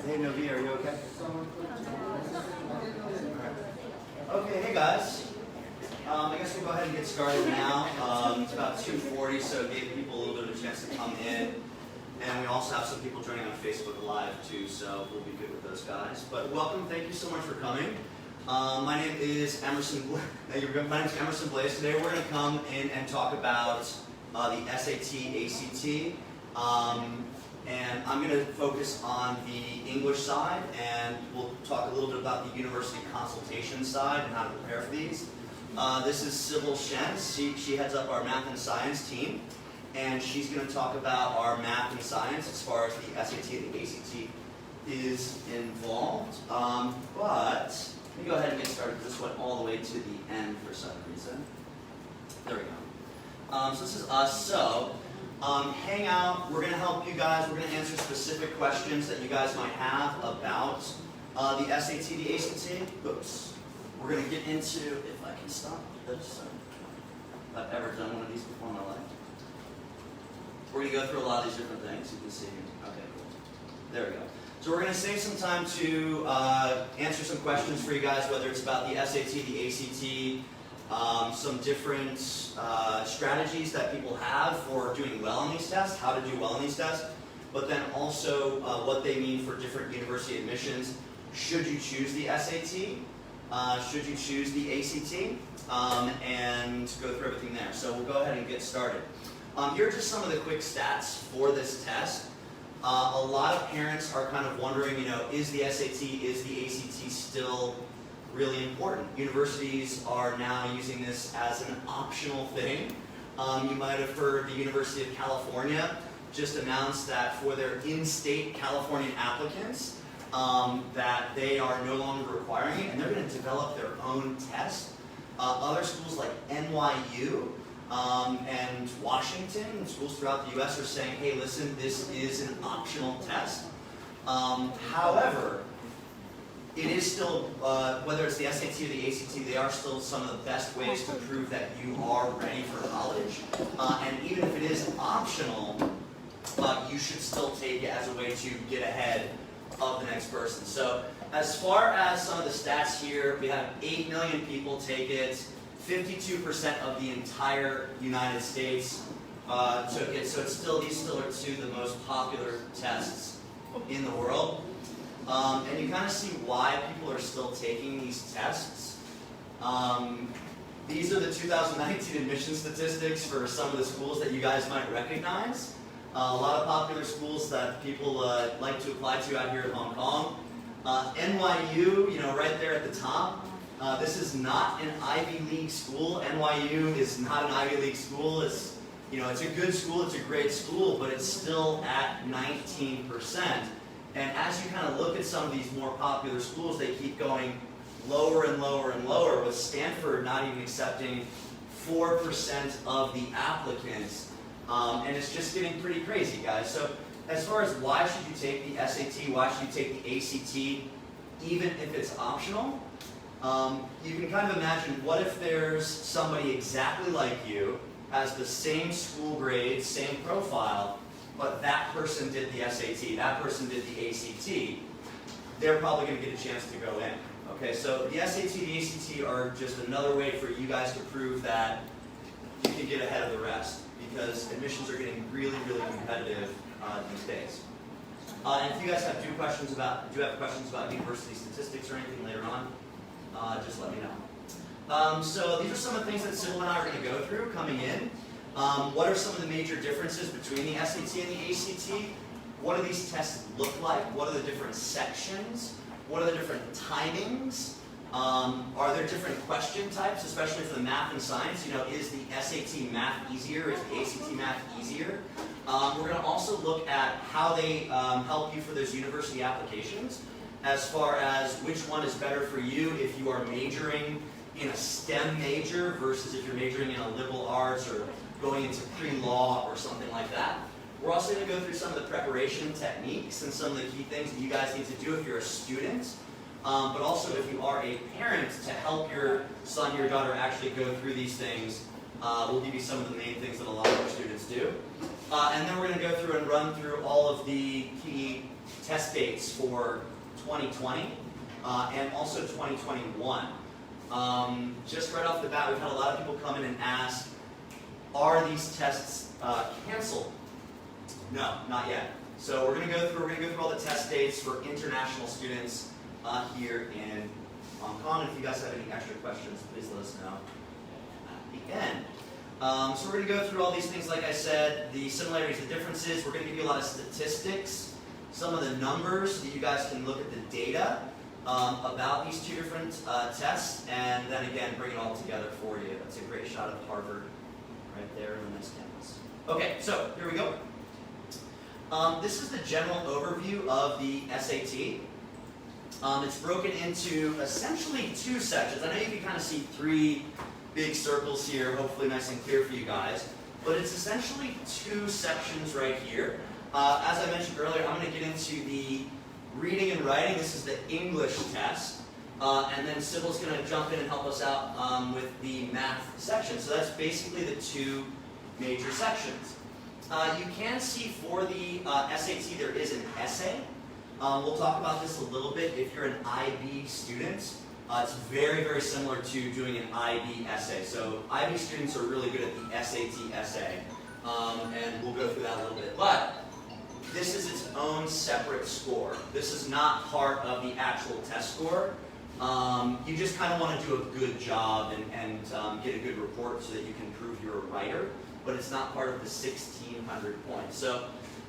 Hey Novi, are you okay? Okay, hey guys. I guess we'll go ahead and get started now. It's about 2:40, so it gave people a little bit of a chance to come in. And we also have some people joining on Facebook Live too, so we'll be good with those guys. But welcome, thank you so much for coming. My name is Emerson Blaze. Today we're going to come in and talk about the SAT, ACT. And I'm going to focus on the English side, and we'll talk a little bit about the university consultation side and how to prepare for these. This is Sybil Shen. She heads up our math and science team, and she's going to talk about our math and science as far as the SAT and the ACT is involved. But let me go ahead and get started. This went all the way to the end for some reason. There we go. So this is us. So hang out. We're going to help you guys. We're going to answer specific questions that you guys might have about the SAT, the ACT. Oops. We're going to get into, if I can stop this. If I've ever done one of these before in my life. We're going to go through a lot of these different things. You can see. Okay, cool. There we go. So we're going to save some time to answer some questions for you guys, whether it's about the SAT, the ACT, some different strategies that people have for doing well on these tests, how to do well on these tests, but then also what they mean for different university admissions. Should you choose the SAT? Should you choose the ACT? And go through everything there. So we'll go ahead and get started. Here are just some of the quick stats for this test. A lot of parents are kind of wondering, you know, is the SAT, is the ACT still really important? Universities are now using this as an optional thing. You might have heard the University of California just announced that for their in-state Californian applicants, that they are no longer requiring it, and they're going to develop their own test. Other schools like NYU and Washington, and schools throughout the U.S. are saying, hey, listen, this is an optional test. However, it is still, whether it's the SAT or the ACT, they are still some of the best ways to prove that you are ready for college. And even if it is optional, you should still take it as a way to get ahead of the next person. So as far as some of the stats here, we have 8 million people take it. 52% of the entire United States took it. So it's still, these still are two of the most popular tests in the world. And you kind of see why people are still taking these tests. These are the 2019 admission statistics for some of the schools that you guys might recognize. A lot of popular schools that people like to apply to out here in Hong Kong. NYU, you know, right there at the top. This is not an Ivy League school. NYU is not an Ivy League school. It's, you know, it's a good school, it's a great school, but it's still at 19%. And as you kind of look at some of these more popular schools, they keep going lower and lower and lower, with Stanford not even accepting 4% of the applicants. And it's just getting pretty crazy, guys. So as far as why should you take the SAT, why should you take the ACT, even if it's optional, you can kind of imagine, what if there's somebody exactly like you, has the same school grades, same profile, but that person did the SAT, that person did the ACT, they're probably going to get a chance to go in. Okay, so the SAT, the ACT are just another way for you guys to prove that you can get ahead of the rest, because admissions are getting really, really competitive these days. And if you guys have questions about university statistics or anything later on, just let me know. So these are some of the things that Sybil and I are going to go through coming in. What are some of the major differences between the SAT and the ACT? what do these tests look like? What are the different sections? What are the different timings? Are there different question types, especially for the math and science? You know, is the SAT math easier? Is the ACT math easier? We're going to also look at how they help you for those university applications, as far as which one is better for you if you are majoring in a STEM major versus if you're majoring in a liberal arts or going into pre-law or something like that. We're also going to go through some of the preparation techniques and some of the key things that you guys need to do if you're a student, but also if you are a parent, to help your son, your daughter actually go through these things. We'll give you some of the main things that a lot of our students do. And then we're going to go through and run through all of the key test dates for 2020 and also 2021. Just right off the bat, we've had a lot of people come in and ask, are these tests canceled? No, not yet. So we're going to go through all the test dates for international students here in Hong Kong. And if you guys have any extra questions, please let us know at the end. So we're going to go through all these things, like I said, the similarities, the differences. We're going to give you a lot of statistics, some of the numbers, so that you guys can look at the data about these two different tests, and then again, bring it all together for you. That's a great shot of Harvard right there in the nice campus. Okay, so here we go. This is the general overview of the SAT. It's broken into essentially two sections. I know you can kind of see three big circles here, hopefully nice and clear for you guys. But it's essentially two sections right here. As I mentioned earlier, I'm going to get into the reading and writing. This is the English test. And then Sybil's going to jump in and help us out with the math section. So that's basically the two major sections. You can see for the SAT there is an essay. We'll talk about this a little bit if you're an IB student. It's very, very similar to doing an IB essay. So IB students are really good at the SAT essay. And we'll go through that a little bit. But this is its own separate score. This is not part of the actual test score. You just kind of want to do a good job and get a good report so that you can prove you're a writer. But it's not part of the 1,600 points. So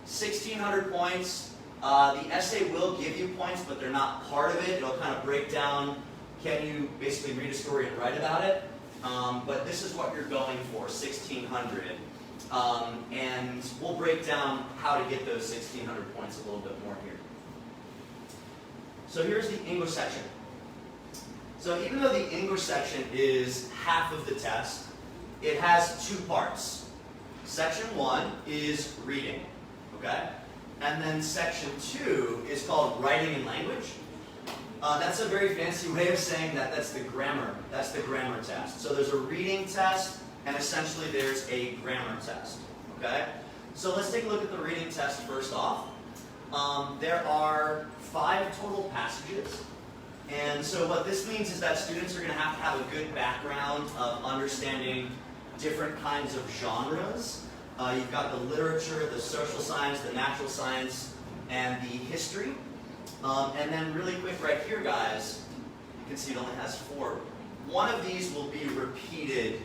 1,600 points. The essay will give you points, but they're not part of it. It'll kind of break down, can you basically read a story and write about it? But this is what you're going for, 1,600. And we'll break down how to get those 1,600 points a little bit more here. So here's the English section. So even though the English section is half of the test, it has two parts. Section 1 is reading, okay? And then section 2 is called writing and language. That's a very fancy way of saying that that's the grammar. That's the grammar test. So there's a reading test, and essentially there's a grammar test, okay? So let's take a look at the reading test first off. There are 5 total passages. And so what this means is that students are going to have a good background of understanding different kinds of genres. You've got the literature, the social science, the natural science, and the history. And then really quick right here, guys, you can see it only has 4. One of these will be repeated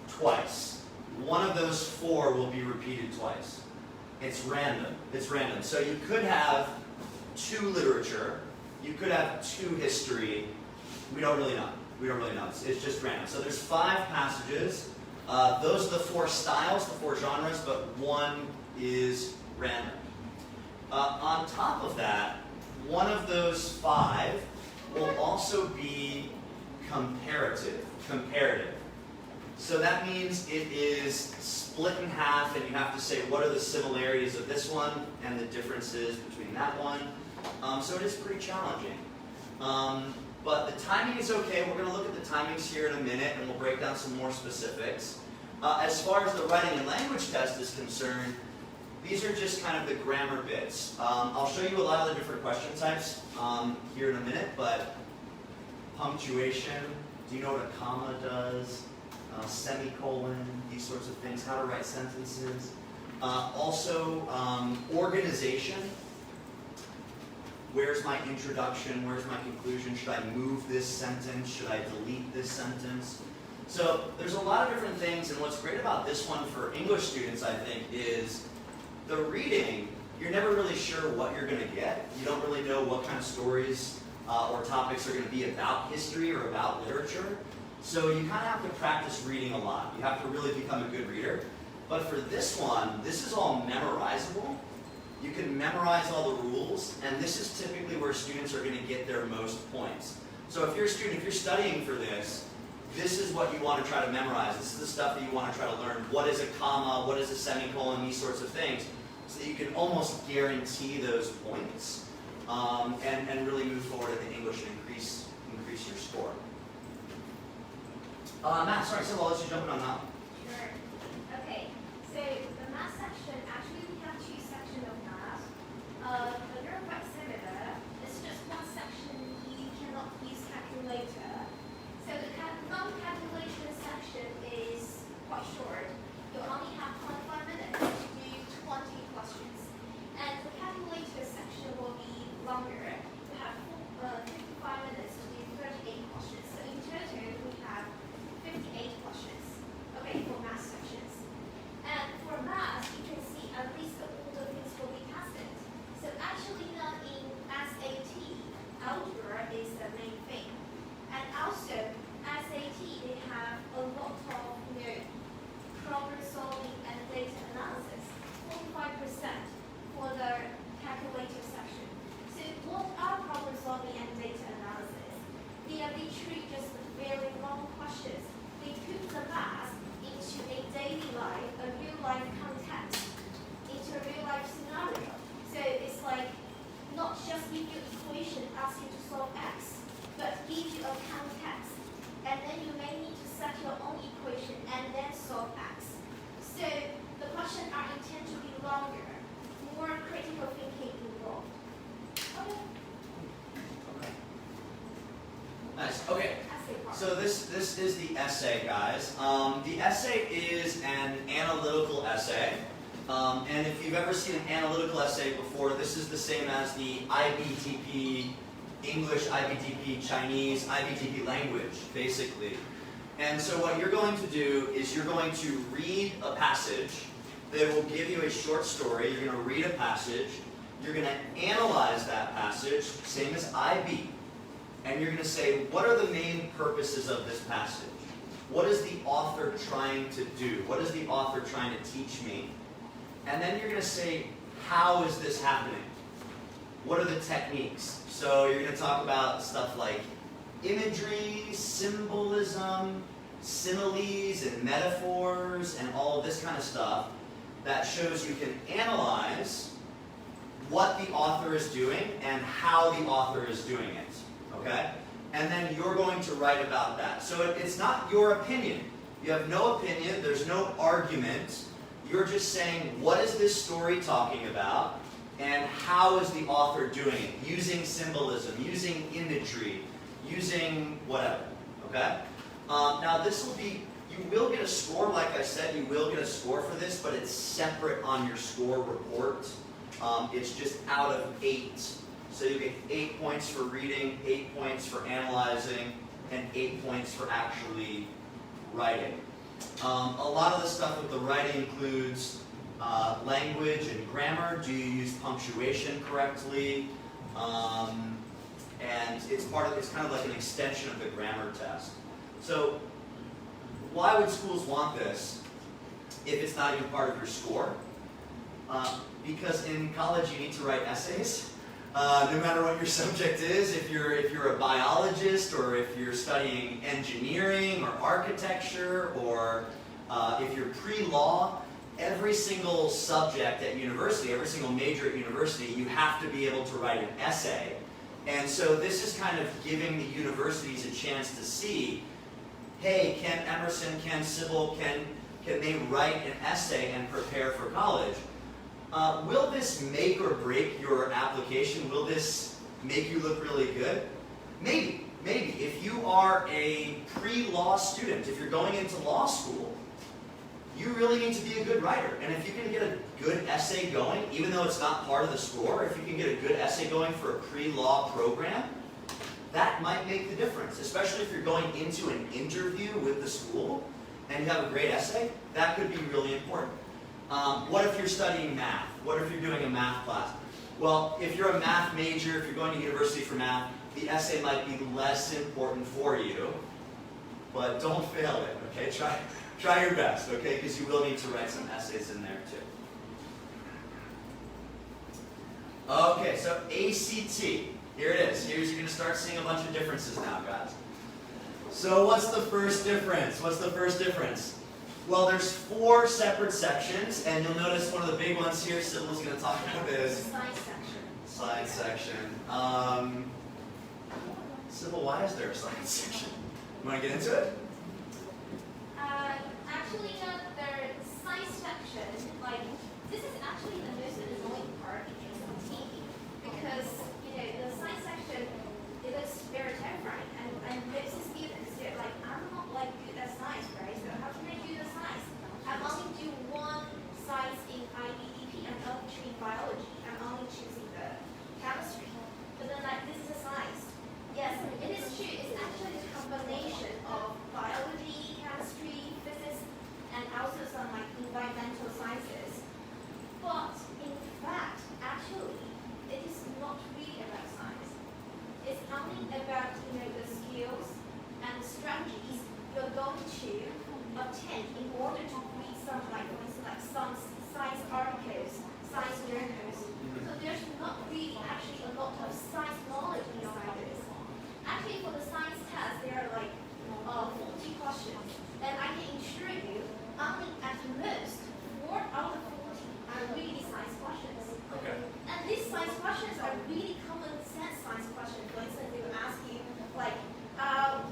twice. One of those 4 will be repeated twice. It's random. It's random. So you could have 2 literature. You could have 2 history. We don't really know. We don't really know. It's just random. So there's 5 passages. Those are the 4 styles, the 4 genres, but 1 is random. On top of that, one of those 5 will also be comparative. So that means it is split in half, and you have to say what are the similarities of this one and the differences between that one. So it is pretty challenging. But the timing is okay. We're going to look at the timings here in a minute, and we'll break down some more specifics. As far as the writing and language test is concerned, these are just kind of the grammar bits. I'll show you a lot of the different question types here in a minute, but punctuation, do you know what a comma does? Semicolon, these sorts of things, how to write sentences. Also, organization. Where's my introduction? Where's my conclusion? Should I move this sentence? Should I delete this sentence? So there's a lot of different things, and what's great about this one for English students, I think, is the reading you're never really sure what you're going to get. You don't really know what kind of stories or topics are going to be about history or about literature. So you kind of have to practice reading a lot. You have to really become a good reader. But for this one, this is all memorizable. You can memorize all the rules, and this is typically where students are going to get their most points. So if you're a student, if you're studying for this is what you want to try to memorize. This is the stuff that you want to try to learn. What is a comma? What is a semicolon? These sorts of things. So that you can almost guarantee those points and really move forward in the English and increase your score. Matt, sorry, so I'll let you jump in on that one. Sure. Okay, so the math section, actually we have two sections of math. But they're quite similar. It's just one section you cannot use calculator. So the non-calculation section is quite short. You only have 25 minutes to do 20 questions. And the calculator section will be longer. You have 55 minutes to do 38 questions. So in total, we have 58 questions. Okay, for math sections. And for math, you can see at least all the things will be tested. So actually now in SAT, algebra is the main thing. And also, SAT, they have a lot of problem solving and data analysis. 45% for the calculator section. So what are problem solving and data analysis? They are literally just very long questions. They put the math into a daily life, a real life context, into a real life scenario. So it's like not just give you equation, ask you to solve X, but give you a context. And then you may need to set your own equation and then solve X. So the questions are intended to be longer, more critical thinking involved. Okay. Okay. Nice. Okay. So this is the essay, guys. The essay is an analytical essay. And if you've ever seen an analytical essay before, this is the same as the IBTP English, IBTP Chinese, IBTP language, basically. And so what you're going to do is you're going to read a passage that will give you a short story. You're going to read a passage. You're going to analyze that passage, same as IB. And you're going to say, what are the main purposes of this passage? What is the author trying to do? What is the author trying to teach me? And then you're going to say, how is this happening? What are the techniques? So you're going to talk about stuff like imagery, symbolism, similes and metaphors, and all of this kind of stuff that shows you can analyze what the author is doing and how the author is doing it. Okay? And then you're going to write about that. So it's not your opinion. You have no opinion. There's no argument. You're just saying, what is this story talking about? And how is the author doing it? Using symbolism, using imagery, using whatever. Okay? Now this will be, you will get a score, like I said, you will get a score for this, but it's separate on your score report. It's just out of 8. So you get 8 points for reading, 8 points for analyzing, and 8 points for actually writing. A lot of the stuff with the writing includes language and grammar. Do you use punctuation correctly? And it's kind of like an extension of the grammar test. So why would schools want this if it's not even part of your score? Because in college you need to write essays. No matter what your subject is, if you're a biologist or if you're studying engineering or architecture or if you're pre-law, every single subject at university, every single major at university, you have to be able to write an essay. And so this is kind of giving the universities a chance to see, hey, can Emerson, can Sybil, can they write an essay and prepare for college? Will this make or break your application? Will this make you look really good? Maybe. If you are a pre-law student, if you're going into law school, you really need to be a good writer. And if you can get a good essay going, even though it's not part of the score, if you can get a good essay going for a pre-law program, that might make the difference. Especially if you're going into an interview with the school and you have a great essay, that could be really important. What if you're studying math? What if you're doing a math class? Well, if you're a math major, if you're going to university for math, the essay might be less important for you, but don't fail it, okay? Try your best, okay? Because you will need to write some essays in there too. Okay, so ACT, here it is. You're going to start seeing a bunch of differences now, guys. So what's the first difference? What's the first difference? Well, there's 4 separate sections, and you'll notice one of the big ones here, Sybil's going to talk about this. Science section. Science section. Sybil, why is there a science section? You want to get into it? Actually, the science section, like, this is actually the most annoying part in ACT, because, the science section, it looks very terrifying, and most students, they're like, I'm not, like, good at science, right? So how can I do the science? I'm only do one science in IBDP, I'm only choosing biology, I'm only choosing the chemistry. But then, like, this is a science. Yes, it is true, it's actually a combination of biology, chemistry, physics, and also some, like, environmental sciences. But, in fact, actually, it is not really about science. It's only about, the skills and the strategies you're going to obtain in order to read some, like, for instance, like some science articles, science journals. So there's not really actually a lot of science knowledge inside this. Actually, for the science test, there are like 40 questions, and I can assure you, only at most 4 out of 40 are really science questions. Okay. And these science questions are really common sense science questions. For instance, they will ask you, like,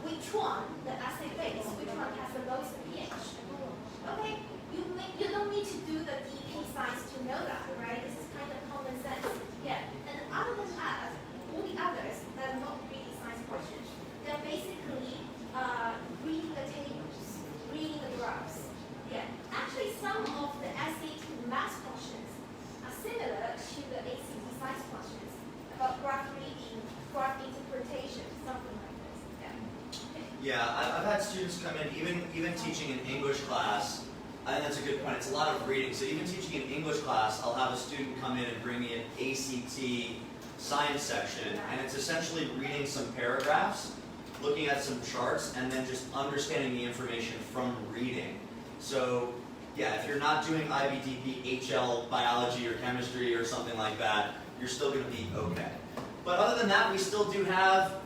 which one, the essay base, which one has the lowest pH? Okay, you don't need to do the DP science to know that, right? This is kind of common sense. Yeah, and other than that, all the others that are not really science questions, they're basically reading the tables, reading the graphs. Yeah, actually some of the SAT math questions are similar to the ACT science questions about graph reading, graph interpretation, something like this. Yeah, I've had students come in, even teaching an English class. I think that's a good point. It's a lot of reading. So even teaching an English class, I'll have a student come in and bring me an ACT science section, and it's essentially reading some paragraphs, looking at some charts, and then just understanding the information from reading. So yeah, if you're not doing IBDP, HL, biology, or chemistry, or something like that, you're still going to be okay. But other than that, we still do have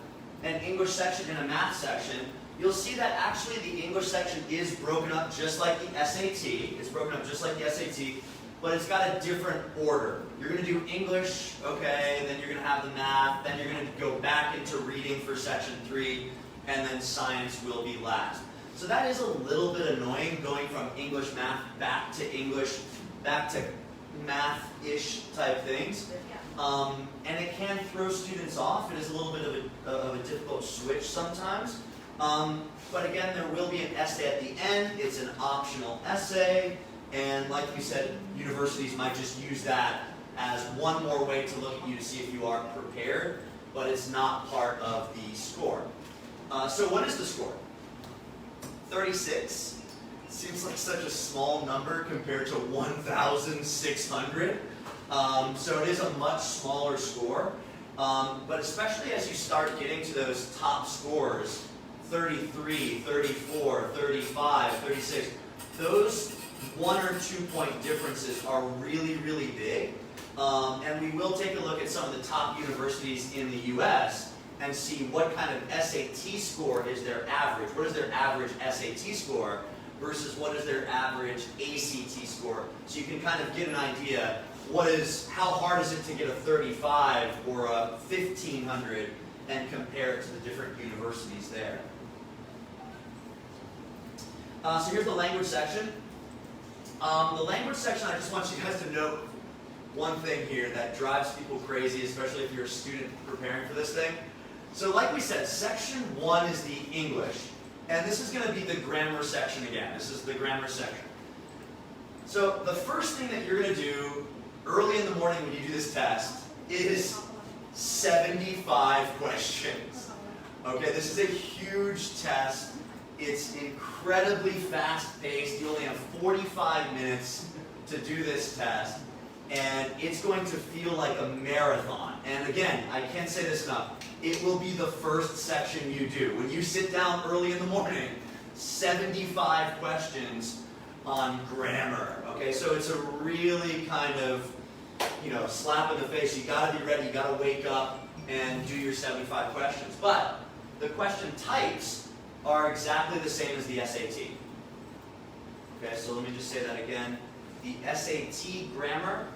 an English section and a math section. You'll see that actually the English section is broken up just like the SAT. It's broken up just like the SAT, but it's got a different order. You're going to do English, okay, then you're going to have the math, then you're going to go back into reading for section 3, and then science will be last. So that is a little bit annoying, going from English math back to math-ish type things. And it can throw students off. It is a little bit of a difficult switch sometimes. But again, there will be an essay at the end. It's an optional essay. And like we said, universities might just use that as one more way to look at you to see if you are prepared, but it's not part of the score. So what is the score? 36. Seems like such a small number compared to 1,600. So it is a much smaller score. But especially as you start getting to those top scores, 33, 34, 35, 36, those 1 or 2 point differences are really, really big. And we will take a look at some of the top universities in the US and see what kind of SAT score is their average. What is their average SAT score versus what is their average ACT score? So you can kind of get an idea how hard is it to get a 35 or a 1,500 and compare it to the different universities there. So here's the language section. The language section, I just want you guys to note one thing here that drives people crazy, especially if you're a student preparing for this thing. So like we said, section 1 is the English, and this is going to be the grammar section again. This is the grammar section. So the first thing that you're going to do early in the morning when you do this test is 75 questions. Okay, this is a huge test. It's incredibly fast-paced. You only have 45 minutes to do this test, and it's going to feel like a marathon. And again, I can't say this enough, it will be the first section you do. When you sit down early in the morning, 75 questions on grammar. Okay, so it's a really kind of, slap in the face. You gotta be ready, you gotta wake up and do your 75 questions. But the question types are exactly the same as the SAT. Okay, so let me just say that again. The SAT grammar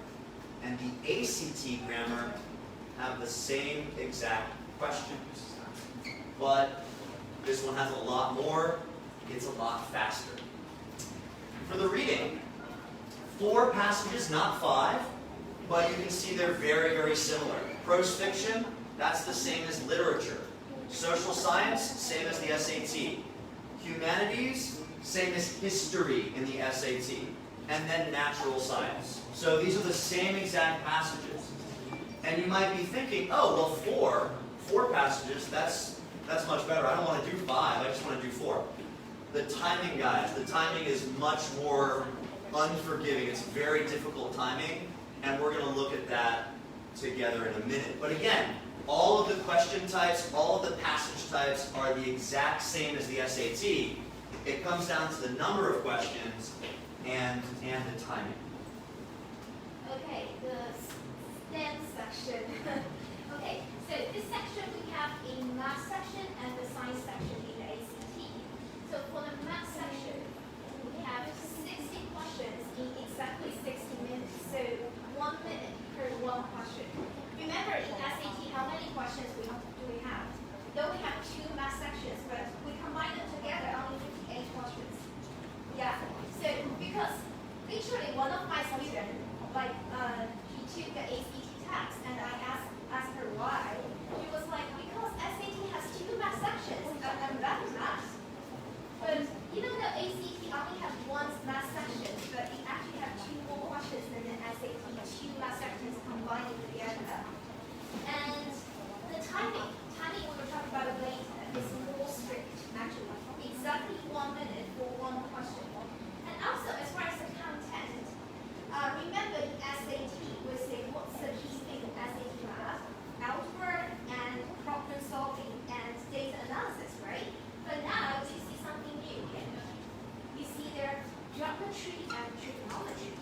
and the ACT grammar have the same exact questions. But this one has a lot more, it's a lot faster. For the reading, 4 passages, not 5, but you can see they're very, very similar. Prose fiction, that's the same as literature. Social science, same as the SAT. Humanities, same as history in the SAT. And then natural science. So these are the same exact passages. And you might be thinking, oh, well, 4 passages, that's much better. I don't want to do 5, I just want to do 4. The timing, guys, the timing is much more unforgiving. It's very difficult timing, and we're going to look at that together in a minute. But again, all of the question types, all of the passage types are the exact same as the SAT. It comes down to the number of questions and the timing. Okay, the STEM section. Okay, so this section we have a math section and the science section in the ACT. So for the math section, we have 60 questions in exactly 60 minutes. So 1 minute per 1 question. Remember in SAT how many questions do we have? Though we have 2 math sections, but we combine them together only 58 questions. Yeah. So because literally one of my students, he took the ACT test and I asked her why. She was like, because SAT has 2 math sections and that is math. But the ACT only has 1 math section, but it actually has 2 more questions than the SAT, 2 math sections combined together. And the timing we will talk about it later, is more strict actually. Exactly 1 minute for 1 question. And also as far as the content, remember the SAT was saying what's the key thing in SAT math? Algebra and problem solving and data analysis, right? But now you see something new. You see there geometry and trigonometry,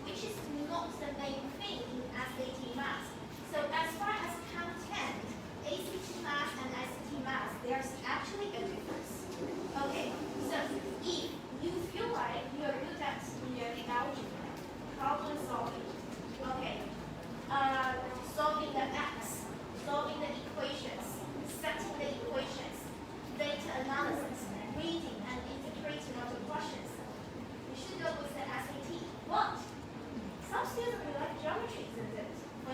which is not the main thing in SAT math. So as far as content, ACT math and SAT math, there's actually a difference. Okay, so if you feel like you're good at algebra, problem solving, okay, solving the X, solving the equations, setting the equations, data analysis, reading and integrating of the questions, you should go with the SAT. But some students will like geometry, isn't it? For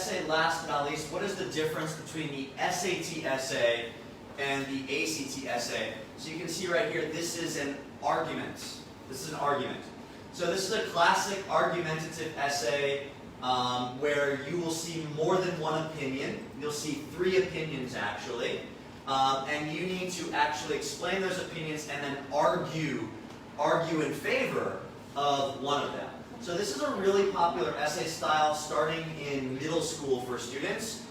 essay, last but not least, what is the difference between the SAT essay and the ACT essay? So you can see right here, this is an argument. This is an argument. So this is a classic argumentative essay where you will see more than one opinion. You'll see 3 opinions actually. And you need to actually explain those opinions and then argue in favor of one of them. So this is a really popular essay style starting in middle school for students.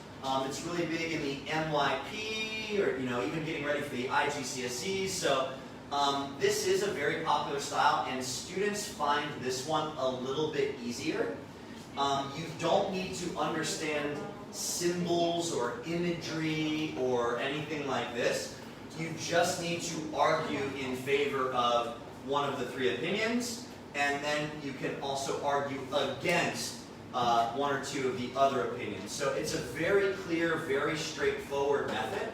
It's really big in the NYP or even getting ready for the IGCSEs. So this is a very popular style and students find this one a little bit easier. You don't need to understand symbols or imagery or anything like this. You just need to argue in favor of one of the 3 opinions, and then you can also argue against 1 or 2 of the other opinions. So it's a very clear, very straightforward method.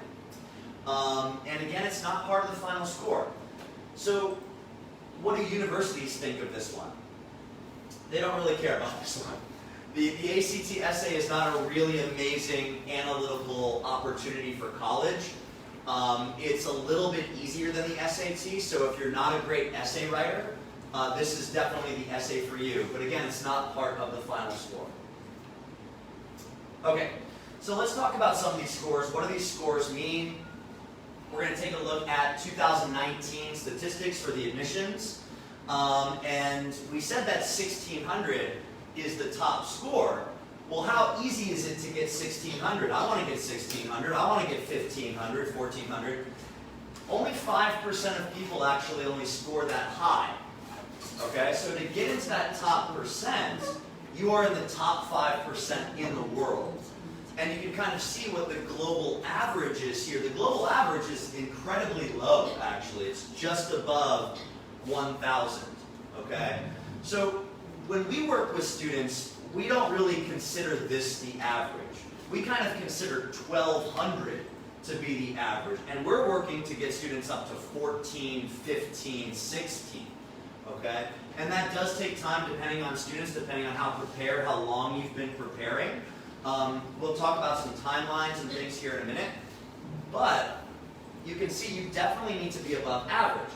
And again, it's not part of the final score. So what do universities think of this one? They don't really care about this one. The ACT essay is not a really amazing analytical opportunity for college. It's a little bit easier than the SAT, so if you're not a great essay writer, this is definitely the essay for you. But again, it's not part of the final score. Okay, so let's talk about some of these scores. What do these scores mean? We're going to take a look at 2019 statistics for the admissions. And we said that 1600 is the top score. Well, how easy is it to get 1600? I want to get 1600. I want to get 1500, 1400. Only 5% of people actually only score that high. Okay, so to get into that top percent, you are in the top 5% in the world. And you can kind of see what the global average is here. The global average is incredibly low, actually. It's just above 1,000. Okay? So when we work with students, we don't really consider this the average. We kind of consider 1,200 to be the average. And we're working to get students up to 14, 15, 16. Okay? And that does take time depending on students, depending on how prepared, how long you've been preparing. We'll talk about some timelines and things here in a minute. But you can see you definitely need to be above average.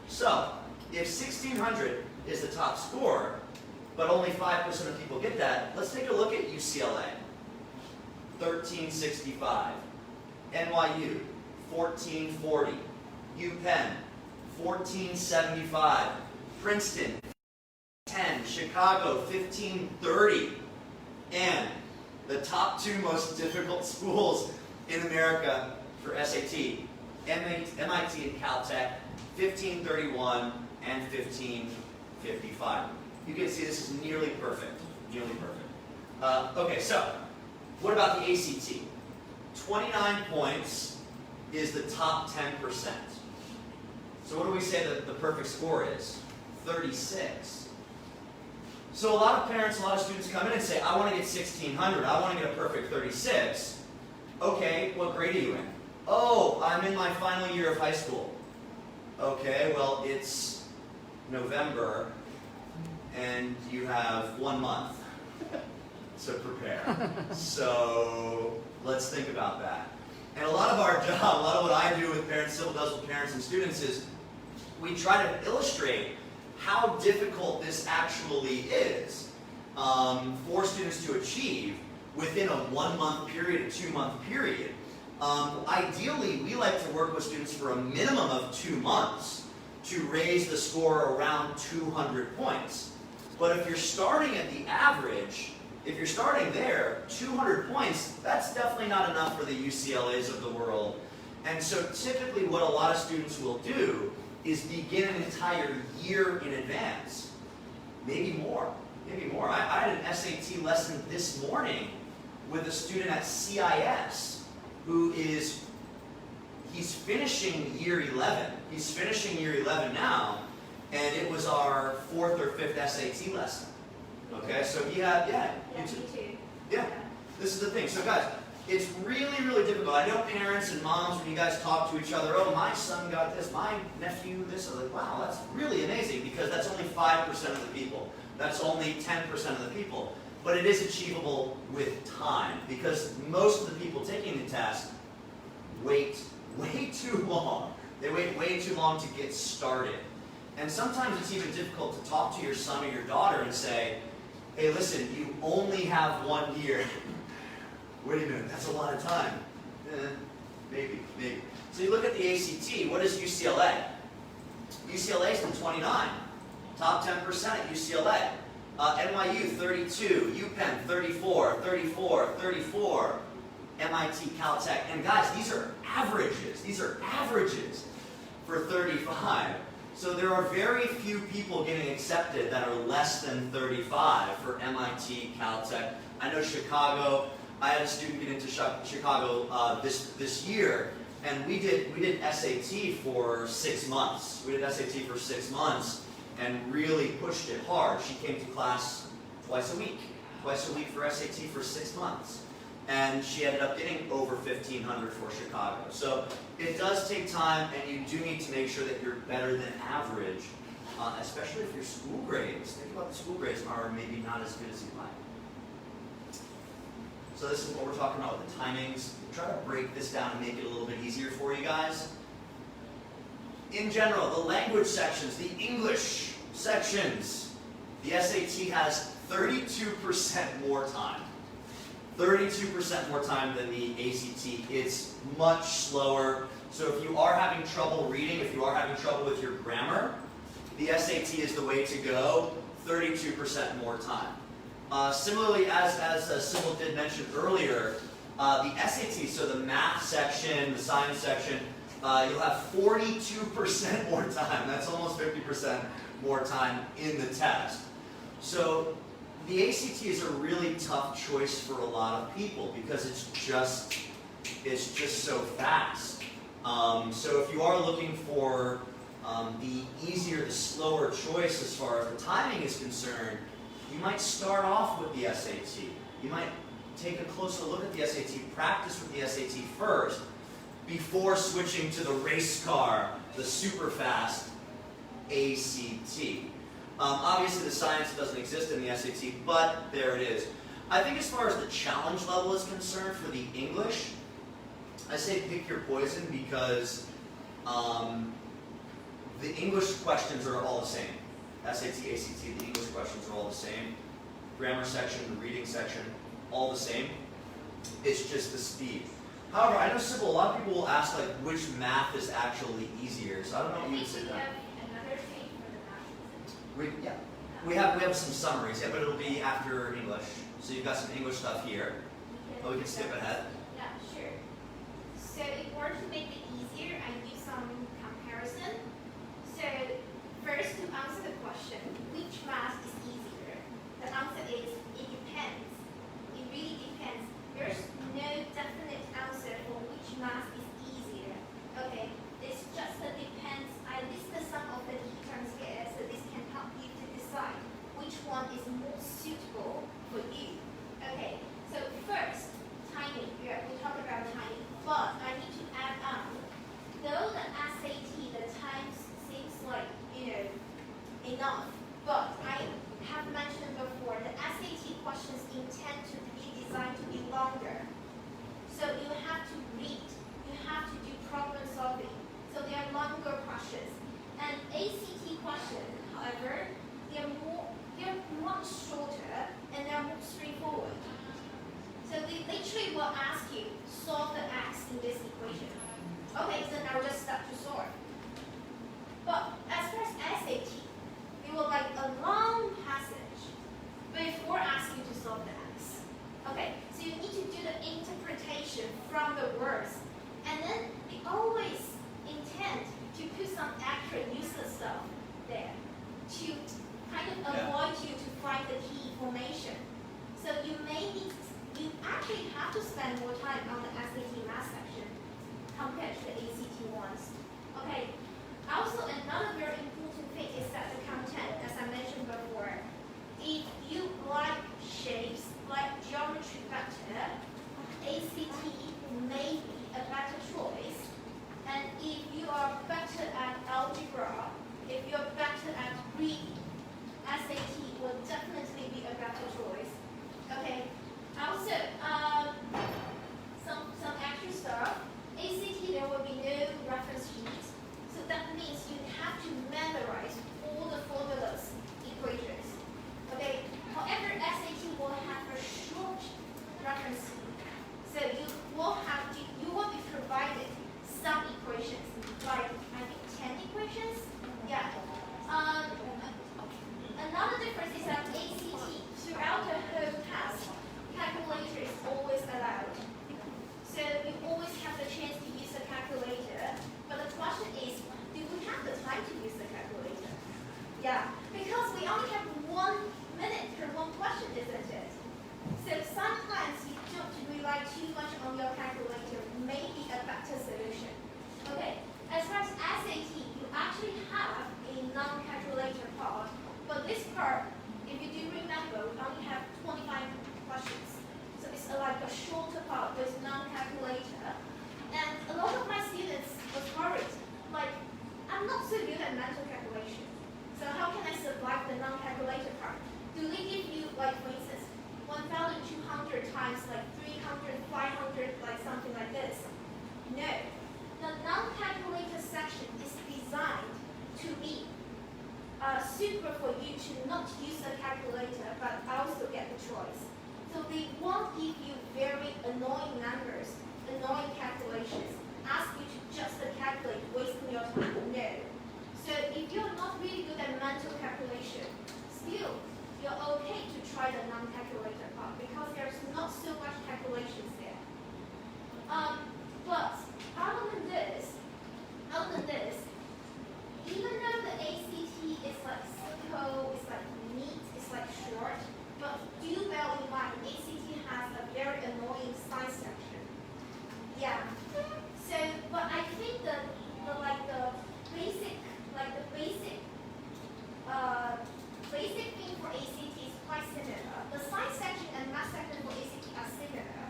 So, if 1600 is the top score, but only 5% of people get that, let's take a look at UCLA. 1365. NYU, 1440. UPenn, 1475. Princeton, 10. Chicago, 1530. And the top 2 most difficult schools in America for SAT, MIT and Caltech, 1531 and 1555. You can see this is nearly perfect. Nearly perfect. Okay, so what about the ACT? 29 points is the top 10%. So what do we say that the perfect score is? 36. So a lot of parents, a lot of students come in and say, I want to get 1600, I want to get a perfect 36. Okay, what grade are you in? Oh, I'm in my final year of high school. Okay, well, it's November, and you have 1 month to prepare. So let's think about that. And a lot of our job, a lot of what I do with parents, Sybil does with parents and students is we try to illustrate how difficult this actually is for students to achieve within a 1 month period, a 2 month period. Ideally, we like to work with students for a minimum of 2 months to raise the score around 200 points. But if you're starting at the average, if you're starting there, 200 points, that's definitely not enough for the UCLAs of the world. And so typically what a lot of students will do is begin an entire year in advance. Maybe more. Maybe more. I had an SAT lesson this morning with a student at CIS who is, he's finishing year 11. He's finishing year 11 now, and it was our 4th or 5th SAT lesson. Okay, so he had, Yeah, me too. Yeah, this is the thing. So guys, it's really, really difficult. I know parents and moms, when you guys talk to each other, oh, my son got this, my nephew this. I'm like, wow, that's really amazing because that's only 5% of the people. That's only 10% of the people. but it is achievable with time because most of the people taking the test wait way too long. They wait way too long to get started. And sometimes it's even difficult to talk to your son or your daughter and say, hey, listen, you only have 1 year. Wait a minute, that's a lot of time. Maybe. So you look at the ACT, what is UCLA? UCLA's been 29, top 10% at UCLA. NYU, 32, UPenn, 34, MIT, Caltech. And guys, these are averages for 35. So there are very few people getting accepted that are less than 35 for MIT, Caltech. I know Chicago, I had a student get into Chicago this year, and we did SAT for 6 months. We did SAT for 6 months and really pushed it hard. She came to class twice a week for SAT for 6 months. And she ended up getting over 1,500 for Chicago. So it does take time, and you do need to make sure that you're better than average, especially if your school grades, think about the school grades, are maybe not as good as you'd like. So this is what we're talking about with the timings. Try to break this down and make it a little bit easier for you guys. In general, the language sections, the English sections, the SAT has 32% more time. 32% more time than the ACT. It's much slower. So if you are having trouble reading, if you are having trouble with your grammar, the SAT is the way to go. 32% more time. Similarly, as Sybil did mention earlier, the SAT, so the math section, the science section, you'll have 42% more time. That's almost 50% more time in the test. So the ACT is a really tough choice for a lot of people because it's just so fast. So if you are looking for the easier, the slower choice as far as the timing is concerned, you might start off with the SAT. You might take a closer look at the SAT, practice with the SAT first, before switching to the race car, the super fast ACT. Obviously the science doesn't exist in the SAT, but there it is. I think as far as the challenge level is concerned for the English, I say pick your poison because the English questions are all the same. SAT, ACT, the English questions are all the same. Grammar section, the reading section, all the same. It's just the speed. However, I know, Sybil, a lot of people will ask like which math is actually easier. So I don't know what you would say that. We have some summaries, but it'll be after English. So you've got some English stuff here, but we can skip ahead. Yeah, sure. So in order to make it easier, I do some comparison. So first, to answer the question, which math is easier? The answer is it depends. It really depends. There's no definite answer for which math is easier. Okay, it's just a depends. I listed some of the key terms here, so this can help you to decide which one is more suitable for you. Okay, so first, timing. We talked about timing, but I need to add on. Though the SAT, the time seems like, enough, but I have mentioned before, the SAT questions intend to be designed to be longer. So you have to read, you have to do problem solving. So they are longer questions. And ACT questions, however, they're much shorter and they're more straightforward. So they literally will ask you, solve the x in this equation. Okay, so now just start to solve. But as far as SAT, they will like a long passage before asking you to solve the x. Okay, so you need to do the interpretation from the words. And then they always intend to put some extra useless stuff there to kind of avoid you to find the key information. So you actually have to spend more time on the SAT math section compared to the ACT ones. Okay. Also, another very important thing is that the content, as I mentioned before, if you like shapes, like geometry better, ACT may be a better choice. And if you are better at algebra, if you're better at reading, SAT will definitely be a better choice. So you will be provided some equations, like I think 10 equations. Yeah. Another difference is that ACT throughout the whole task, calculator is always allowed. So you always have the chance to use the calculator. But the question is, do we have the time to use the calculator? Yeah, because we only have 1 minute per one question, isn't it? So sometimes you don't rely too much on your calculator, maybe a better solution. Okay, as far as SAT, you actually have a non-calculator part, but this part, if you do remember, we only have 25 questions. So it's like a shorter part with non-calculator. And a lot of my students were worried, like, I'm not so good at mental calculation. So how can I survive the non-calculator part? Do they give you, like, for instance, 1,200 times, like 300, 500, like something like this? No. The non-calculator section is designed to be super for you to not use a calculator, but also get the choice. So they won't give you very annoying numbers, annoying calculations, ask you to just calculate, wasting your time. No. So if you're not really good at mental calculation, still, you're okay to try the non-calculator part because there's not so much calculations there. But other than this, even though the ACT is like simple, it's like neat, it's like short, but do bear in mind, ACT has a very annoying science section. Yeah. So, but I think the basic thing for ACT is quite similar. The science section and math section for ACT are similar.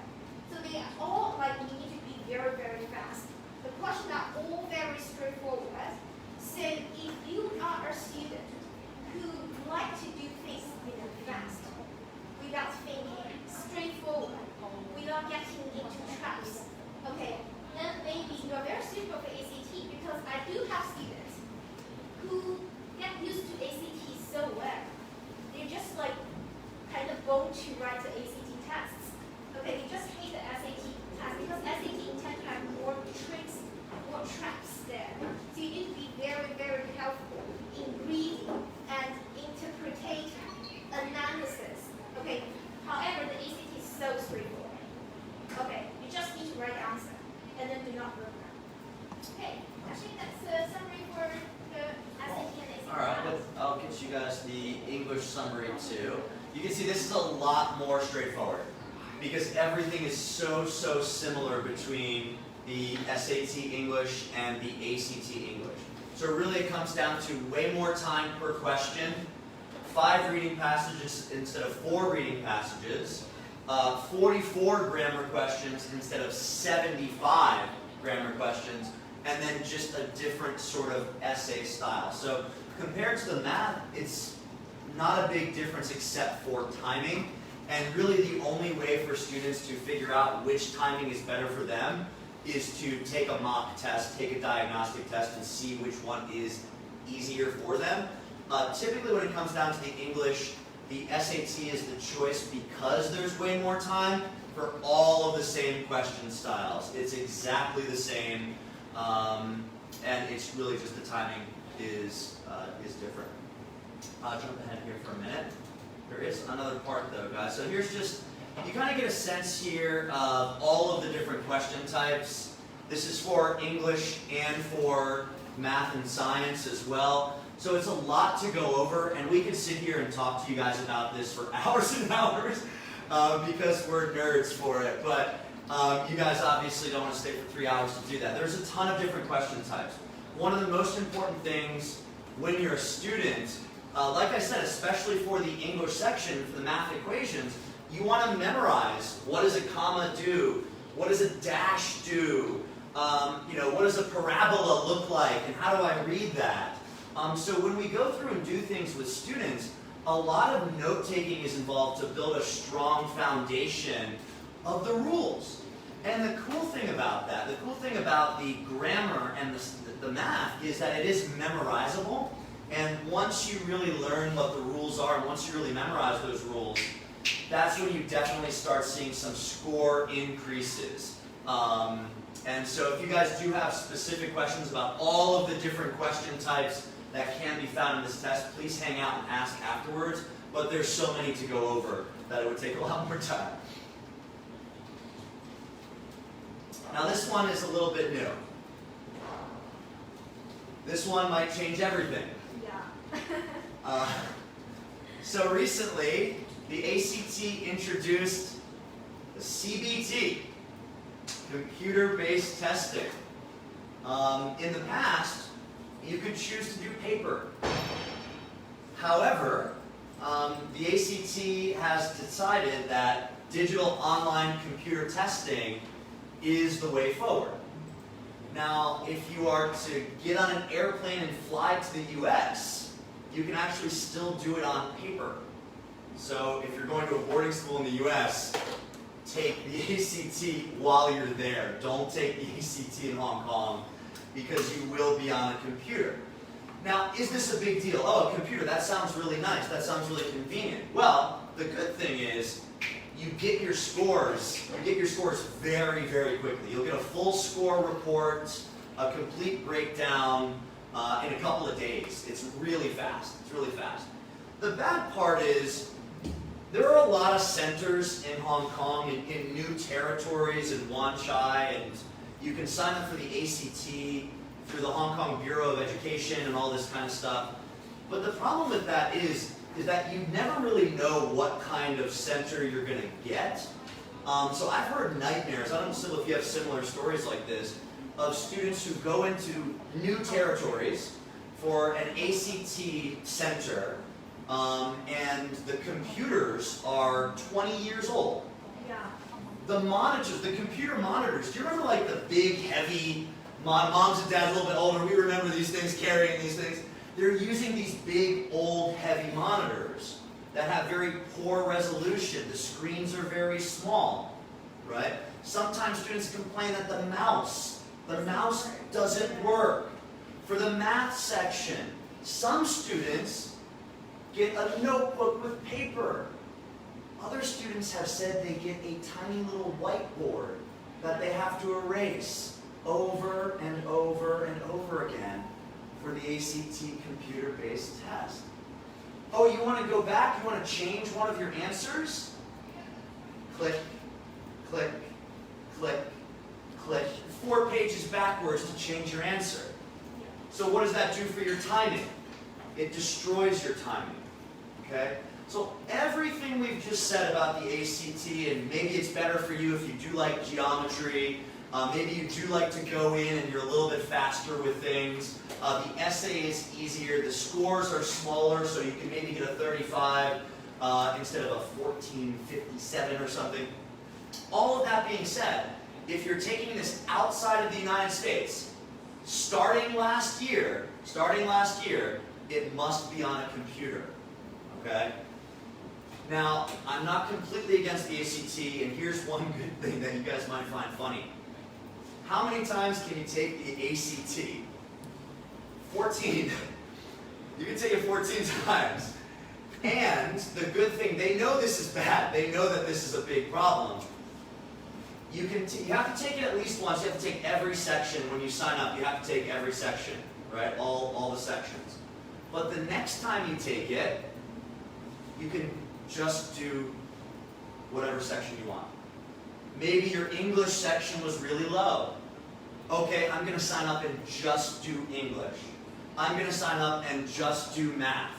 So they are all like need to be very, very fast. The questions are all very straightforward. So if you are a student who like to do things fast, without thinking, straightforward, without getting into traps, okay, then maybe you are very suitable for ACT because I do have students who get used to ACT so well. They're just like kind of born to write the ACT tests. Okay, they just hate the SAT test because SAT tend to have more tricks, more traps there. So you need to be very, very helpful in reading and interpreting analysis. Okay, however, the ACT is so straightforward. Okay, you just need to write the answer and then do not look them. Okay, I think that's a summary for the SAT and ACT. All right, I'll get you guys the English summary too. You can see this is a lot more straightforward because everything is so similar between the SAT English and the ACT English. So really it comes down to way more time per question, 5 reading passages instead of 4 reading passages, 44 grammar questions instead of 75 grammar questions, and then just a different sort of essay style. So compared to the math, it's not a big difference except for timing. And really the only way for students to figure out which timing is better for them is to take a mock test, take a diagnostic test, and see which one is easier for them. Typically when it comes down to the English, the SAT is the choice because there's way more time for all of the same question styles. It's exactly the same, and it's really just the timing is different. I'll jump ahead here for a minute. There is another part though, guys. So here's just, you kind of get a sense here of all of the different question types. This is for English and for math and science as well. So it's a lot to go over, and we could sit here and talk to you guys about this for hours and hours because we're nerds for it. But you guys obviously don't want to stay for 3 hours to do that. There's a ton of different question types. One of the most important things when you're a student, like I said, especially for the English section, for the math equations, you want to memorize what does a comma do, what does a dash do, what does a parabola look like, and how do I read that? So when we go through and do things with students, a lot of note-taking is involved to build a strong foundation of the rules. And the cool thing about that, the cool thing about the grammar and the math is that it is memorizable. And once you really learn what the rules are, and once you really memorize those rules, that's when you definitely start seeing some score increases. And so if you guys do have specific questions about all of the different question types that can be found in this test, please hang out and ask afterwards. But there's so many to go over that it would take a lot more time. Now this one is a little bit new. This one might change everything. Yeah. So recently, the ACT introduced the CBT, computer-based testing. In the past, you could choose to do paper. However, the ACT has decided that digital online computer testing is the way forward. Now, if you are to get on an airplane and fly to the US, you can actually still do it on paper. So if you're going to a boarding school in the US, take the ACT while you're there. Don't take the ACT in Hong Kong because you will be on a computer. Now, is this a big deal? Oh, a computer, that sounds really nice. That sounds really convenient. Well, the good thing is you get your scores. You get your scores very, very quickly. You'll get a full score report, a complete breakdown in a couple of days. It's really fast. It's really fast. The bad part is there are a lot of centers in Hong Kong, in new territories, in Wan Chai, and you can sign up for the ACT through the Hong Kong Bureau of Education and all this kind of stuff. But the problem with that is that you never really know what kind of center you're going to get. So I've heard nightmares, I don't know if you have similar stories like this, of students who go into new territories for an ACT center, and the computers are 20 years old. Yeah. The monitors, the computer monitors, do you remember like the big, heavy, moms and dads a little bit older, we remember these things, carrying these things. They're using these big, old, heavy monitors that have very poor resolution. The screens are very small, right? Sometimes students complain that the mouse doesn't work. For the math section, some students get a notebook with paper. Other students have said they get a tiny little whiteboard that they have to erase over and over and over again for the ACT computer-based test. Oh, you want to go back? You want to change one of your answers? Click, click, click, click. 4 pages backwards to change your answer. So what does that do for your timing? It destroys your timing. Okay? So everything we've just said about the ACT, and maybe it's better for you if you do like geometry, maybe you do like to go in and you're a little bit faster with things. The essay is easier. The scores are smaller, so you can maybe get a 35 instead of a 1457 or something. All of that being said, if you're taking this outside of the United States, starting last year, it must be on a computer. Okay? Now, I'm not completely against the ACT, and here's one good thing that you guys might find funny. How many times can you take the ACT? 14. You can take it 14 times. And the good thing, they know this is bad. They know that this is a big problem. You have to take it at least once. You have to take every section when you sign up. You have to take every section, right? All the sections. But the next time you take it, you can just do whatever section you want. Maybe your English section was really low. Okay, I'm going to sign up and just do English. I'm going to sign up and just do math.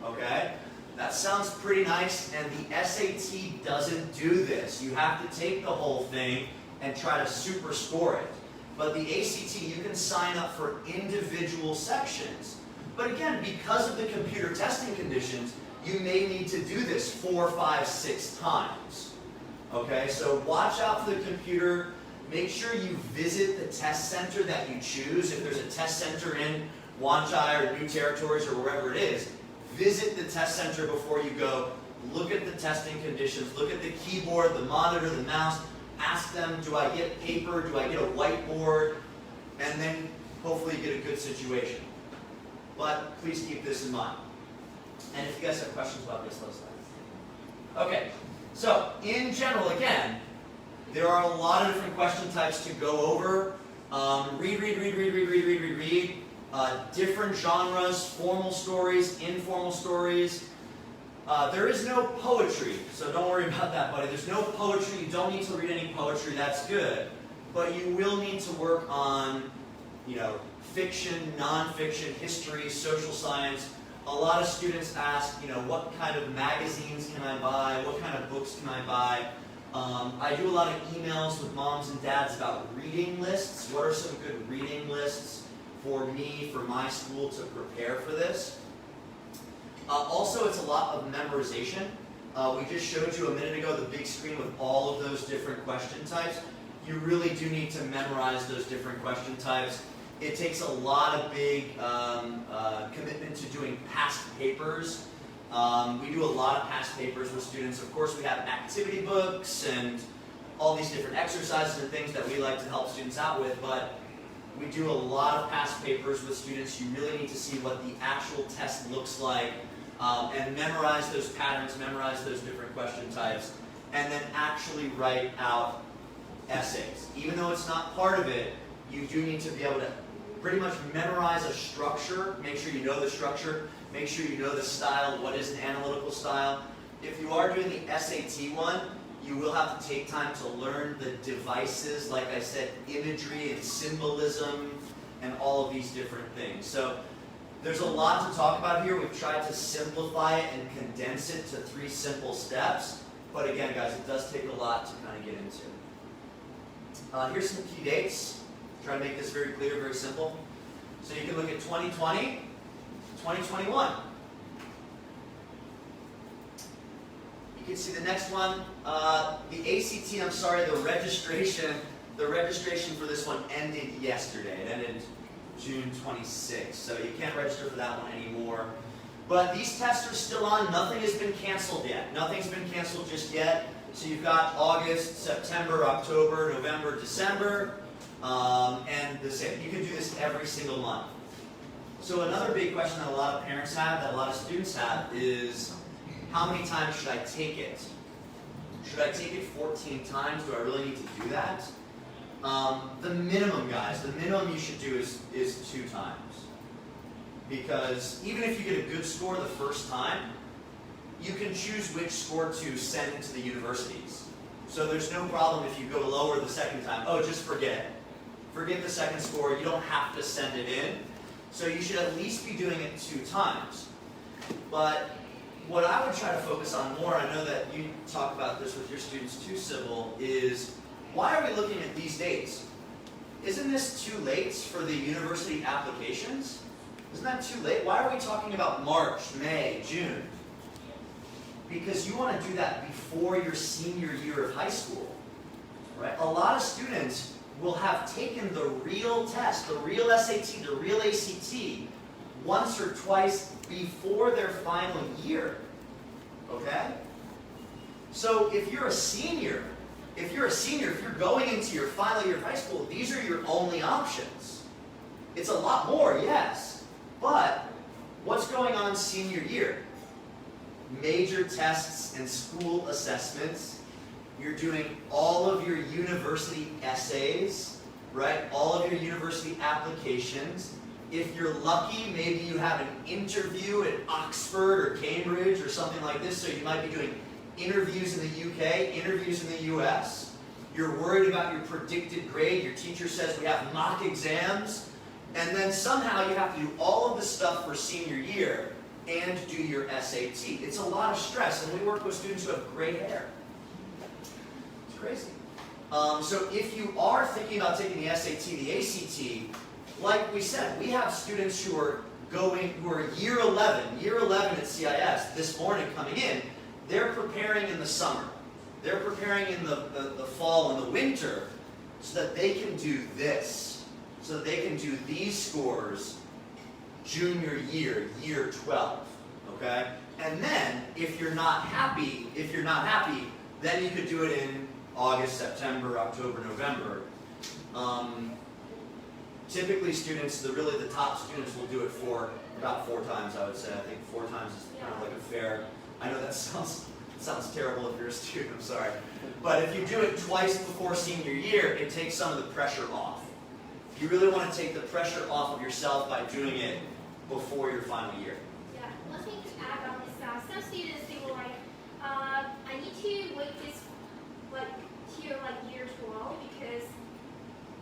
Okay? That sounds pretty nice, and the SAT doesn't do this. You have to take the whole thing and try to super score it. But the ACT, you can sign up for individual sections. But again, because of the computer testing conditions, you may need to do this 4, 5, 6 times. Okay, so watch out for the computer. Make sure you visit the test center that you choose. If there's a test center in Wan Chai or New Territories or wherever it is, visit the test center before you go. Look at the testing conditions. Look at the keyboard, the monitor, the mouse. Ask them, do I get paper? Do I get a whiteboard? And then hopefully you get a good situation. But please keep this in mind. And if you guys have questions about this, let us know. Okay, so in general, again, there are a lot of different question types to go over. Read. Different genres, formal stories, informal stories. There is no poetry, so don't worry about that, buddy. There's no poetry. You don't need to read any poetry. That's good. But you will need to work on, fiction, nonfiction, history, social science. A lot of students ask, what kind of magazines can I buy? What kind of books can I buy? I do a lot of emails with moms and dads about reading lists. What are some good reading lists for me, for my school, to prepare for this? Also, it's a lot of memorization. We just showed you a minute ago the big screen with all of those different question types. You really do need to memorize those different question types. It takes a lot of big commitment to doing past papers. We do a lot of past papers with students. Of course, we have activity books and all these different exercises and things that we like to help students out with, but we do a lot of past papers with students. You really need to see what the actual test looks like and memorize those patterns, memorize those different question types, and then actually write out essays. Even though it's not part of it, you do need to be able to pretty much memorize a structure. Make sure you know the structure. Make sure you know the style. What is an analytical style? If you are doing the SAT one, you will have to take time to learn the devices, like I said, imagery and symbolism and all of these different things. So there's a lot to talk about here. We've tried to simplify it and condense it to 3 simple steps. But again, guys, it does take a lot to kind of get into. Here's some key dates. Try to make this very clear, very simple. So you can look at 2020, 2021. You can see the next one. The ACT, I'm sorry, the registration for this one ended yesterday. It ended June 26th. So you can't register for that one anymore. But these tests are still on. Nothing has been canceled yet. Nothing's been canceled just yet. So you've got August, September, October, November, December, and the same. You can do this every single month. So another big question that a lot of parents have, that a lot of students have, is how many times should I take it? Should I take it 14 times? Do I really need to do that? The minimum, guys, the minimum you should do is 2 times. Because even if you get a good score the first time, you can choose which score to send into the universities. So there's no problem if you go lower the second time. Oh, just forget it. Forget the second score. You don't have to send it in. So you should at least be doing it 2 times. But what I would try to focus on more, I know that you talk about this with your students too, Sybil, is why are we looking at these dates? Isn't this too late for the university applications? Isn't that too late? Why are we talking about March, May, June? Because you want to do that before your senior year of high school, right? A lot of students will have taken the real test, the real SAT, the real ACT, once or twice before their final year, okay? So if you're a senior, if you're going into your final year of high school, these are your only options. It's a lot more, yes, but what's going on senior year? Major tests and school assessments. You're doing all of your university essays, right? All of your university applications. If you're lucky, maybe you have an interview at Oxford or Cambridge or something like this, so you might be doing interviews in the UK, interviews in the US. You're worried about your predicted grade. Your teacher says we have mock exams. And then somehow you have to do all of this stuff for senior year and do your SAT. It's a lot of stress, and we work with students who have gray hair. It's crazy. So if you are thinking about taking the SAT, the ACT, like we said, we have students who are year 11 at CIS this morning coming in. They're preparing in the summer. They're preparing in the fall and the winter so that they can do this. So that they can do these scores junior year, year 12, okay? And then, if you're not happy, then you could do it in August, September, October, November. Typically students, the top students will do it for about 4 times, I would say. I think 4 times is kind of like a fair, I know that sounds It sounds terrible if you're a student, I'm sorry. But if you do it twice before senior year, it takes some of the pressure off. You really want to take the pressure off of yourself by doing it before your final year. Yeah, one thing to add on is that some students, they were like, I need to wait this till year 12 because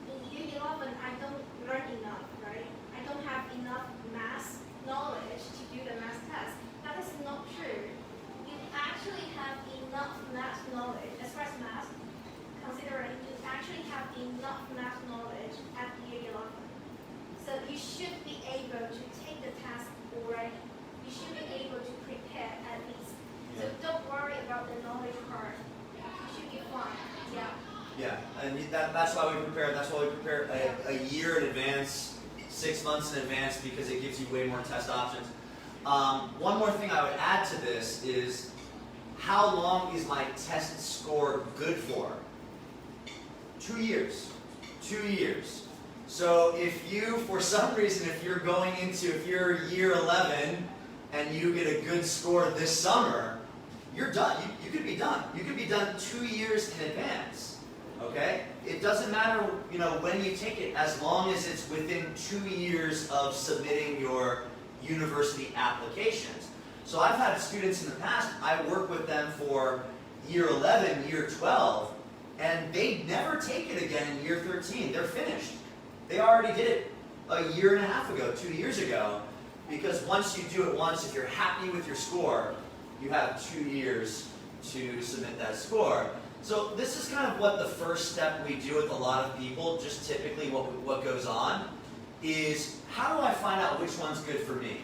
in year 11 I don't learn enough, right? I don't have enough math knowledge to do the math test. That is not true. You actually have enough math knowledge, as far as math, considering you actually have enough math knowledge at year 11. So you should be able to take the test already. You should be able to prepare at least. So don't worry about the knowledge part. You should be fine. Yeah. Yeah, and that's why we prepare. That's why we prepare a year in advance, 6 months in advance, because it gives you way more test options. One more thing I would add to this is, how long is my test score good for? 2 years. 2 years. So if you, for some reason, if you're year 11 and you get a good score this summer, you're done. You could be done. You could be done 2 years in advance. Okay? It doesn't matter, when you take it, as long as it's within 2 years of submitting your university applications. So I've had students in the past, I work with them for year 11, year 12, and they never take it again in year 13. They're finished. They already did it a year and a half ago, 2 years ago, because once you do it once, if you're happy with your score, you have 2 years to submit that score. So this is kind of what the first step we do with a lot of people, just typically what goes on, is how do I find out which one's good for me?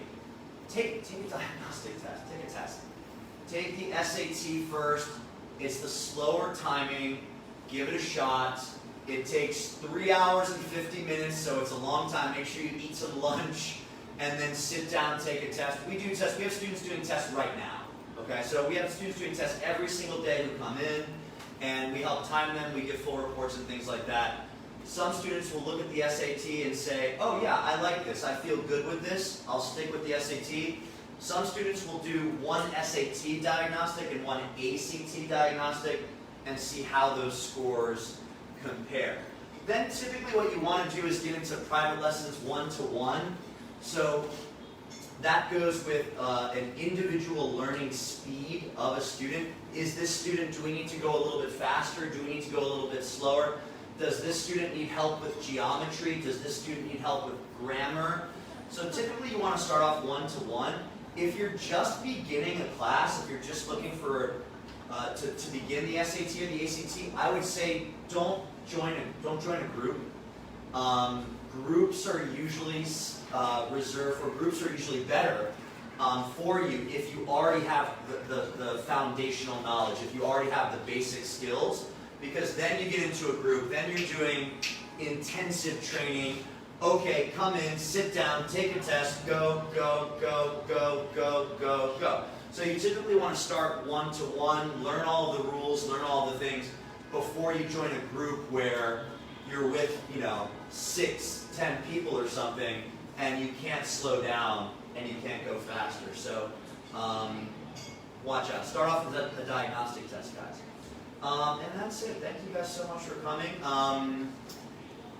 Take a diagnostic test, take a test. Take the SAT first. It's the slower timing, give it a shot. It takes 3 hours and 50 minutes, so it's a long time. Make sure you eat some lunch and then sit down and take a test. We do tests. We have students doing tests right now. Okay, so we have students doing tests every single day who come in, and we help time them. We give full reports and things like that. Some students will look at the SAT and say, oh yeah, I like this. I feel good with this. I'll stick with the SAT. Some students will do one SAT diagnostic and one ACT diagnostic and see how those scores compare. Then typically what you want to do is get into private lessons one-to-one. So that goes with an individual learning speed of a student. Is this student, do we need to go a little bit faster? Do we need to go a little bit slower? Does this student need help with geometry? Does this student need help with grammar? So typically you want to start off one-to-one. If you're just beginning a class, if you're just looking for to begin the SAT or the ACT, I would say don't join a group. Groups are usually reserved, or groups are usually better for you if you already have the foundational knowledge, if you already have the basic skills, because then you get into a group, then you're doing intensive training. Okay, come in, sit down, take a test, go, go, go, go, go, go, go. So you typically want to start one-to-one, learn all the rules, learn all the things, before you join a group where you're with, 6, 10 people or something, and you can't slow down and you can't go faster. So watch out. Start off with a diagnostic test, guys. And that's it. Thank you guys so much for coming.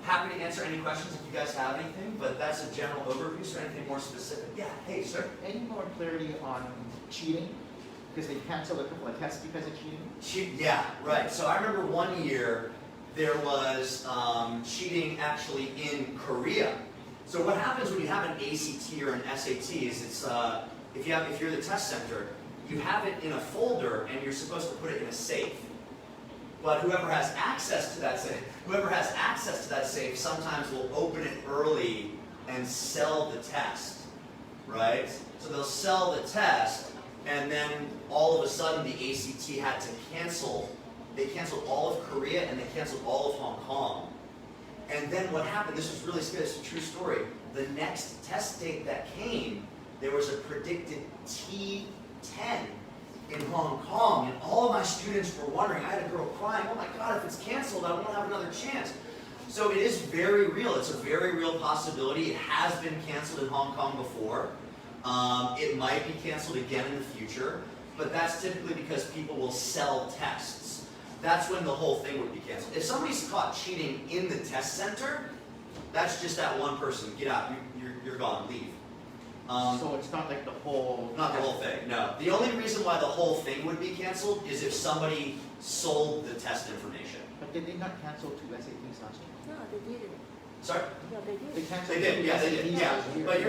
Happy to answer any questions if you guys have anything, but that's a general overview. So anything more specific? Yeah, hey, sir. Any more clarity on cheating? Because they canceled a couple of tests because of cheating? Yeah, right. So I remember one year there was cheating actually in Korea. So what happens when you have an ACT or an SAT is it's if you're the test center, you have it in a folder and you're supposed to put it in a safe. But whoever has access to that safe sometimes will open it early and sell the test, right? So they'll sell the test, and then all of a sudden the ACT had to cancel. They canceled all of Korea and they canceled all of Hong Kong. And then what happened, this was really scary, it's a true story. The next test date that came, there was a predicted T10 in Hong Kong, and all of my students were wondering. I had a girl crying, oh my God, if it's canceled, I won't have another chance. So it is very real. It's a very real possibility. It has been canceled in Hong Kong before. It might be canceled again in the future. but that's typically because people will sell tests. That's when the whole thing would be canceled. If somebody's caught cheating in the test center, that's just that one person. Get out. You're gone. Leave. So it's not like the whole. Not the whole thing. No. The only reason why the whole thing would be canceled is if somebody sold the test information. But did they not cancel 2 SATs last year? No, they didn't. Sorry. No, they didn't. They canceled. They did. 2 Yeah, they did. SATs Yeah. last year. But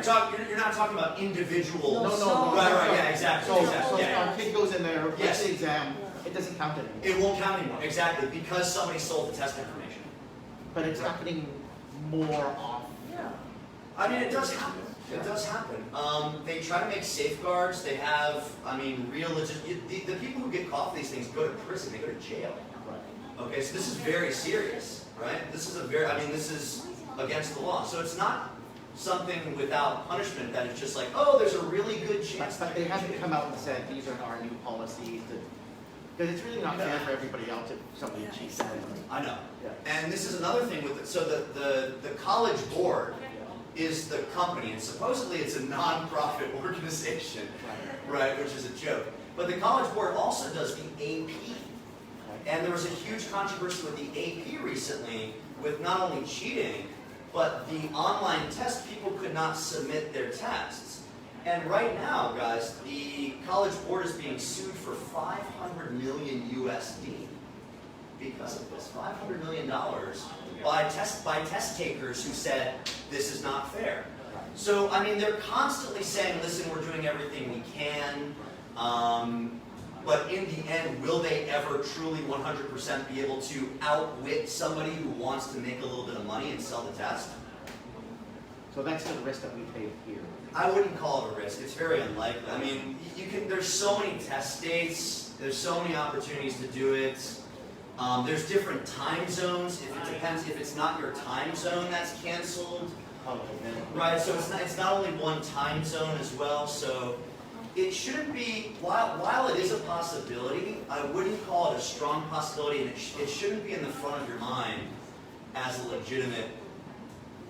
you're not talking about individual. No. Right. Yeah. Exactly. So, exactly. so Yeah. if a kid goes in there, Yes. takes the exam, it doesn't count anymore. It won't count anymore. Exactly, because somebody sold the test information. But it's happening more often. Yeah. I mean, it does happen. It does happen. They try to make safeguards. They have, I mean, the people who get caught for these things go to prison. They go to jail. Right. Okay, so this is very serious, right? This is this is against the law. So it's not something without punishment that it's just like, oh, there's a really good chance. But they haven't come out and said, these are our new policies. Because it's really not fair for everybody else if somebody cheats. I know. Yeah. And this is another thing with it. So the college board is the company, and supposedly it's a non-profit organization, right, which is a joke. But the College Board also does the AP. And there was a huge controversy with the AP recently with not only cheating, but the online test, people could not submit their tests. And right now, guys, the College Board is being sued for $500 million USD because of this. $500 million by test takers who said, this is not fair. So, I mean, they're constantly saying, listen, we're doing everything we can, but in the end, will they ever truly 100% be able to outwit somebody who wants to make a little bit of money and sell the test? So that's the risk that we take here. I wouldn't call it a risk. It's very unlikely. I mean, there's so many test dates, there's so many opportunities to do it. There's different time zones. If it depends, if it's not your time zone that's canceled, right? So it's not only one time zone as well. So it shouldn't be. While it is a possibility, I wouldn't call it a strong possibility, and it shouldn't be in the front of your mind as a legitimate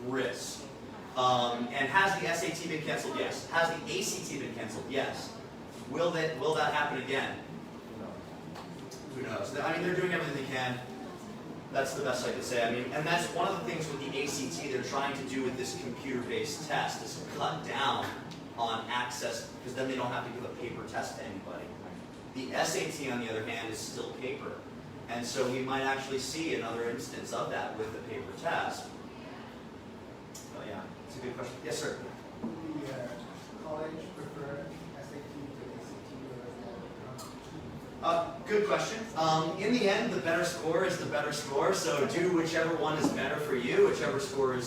risk. And has the SAT been canceled? Yes. Has the ACT been canceled? Yes. Will that happen again? Who knows? I mean, they're doing everything they can. That's the best I could say. I mean, and that's one of the things with the ACT they're trying to do with this computer-based test is cut down on access, because then they don't have to give a paper test to anybody. The SAT, on the other hand, is still paper. And so we might actually see another instance of that with the paper test. Oh yeah, it's a good question. Yes, sir? The college prefer SAT to ACT Good question. In the end, the better score is the better score, so do whichever one is better for you, whichever score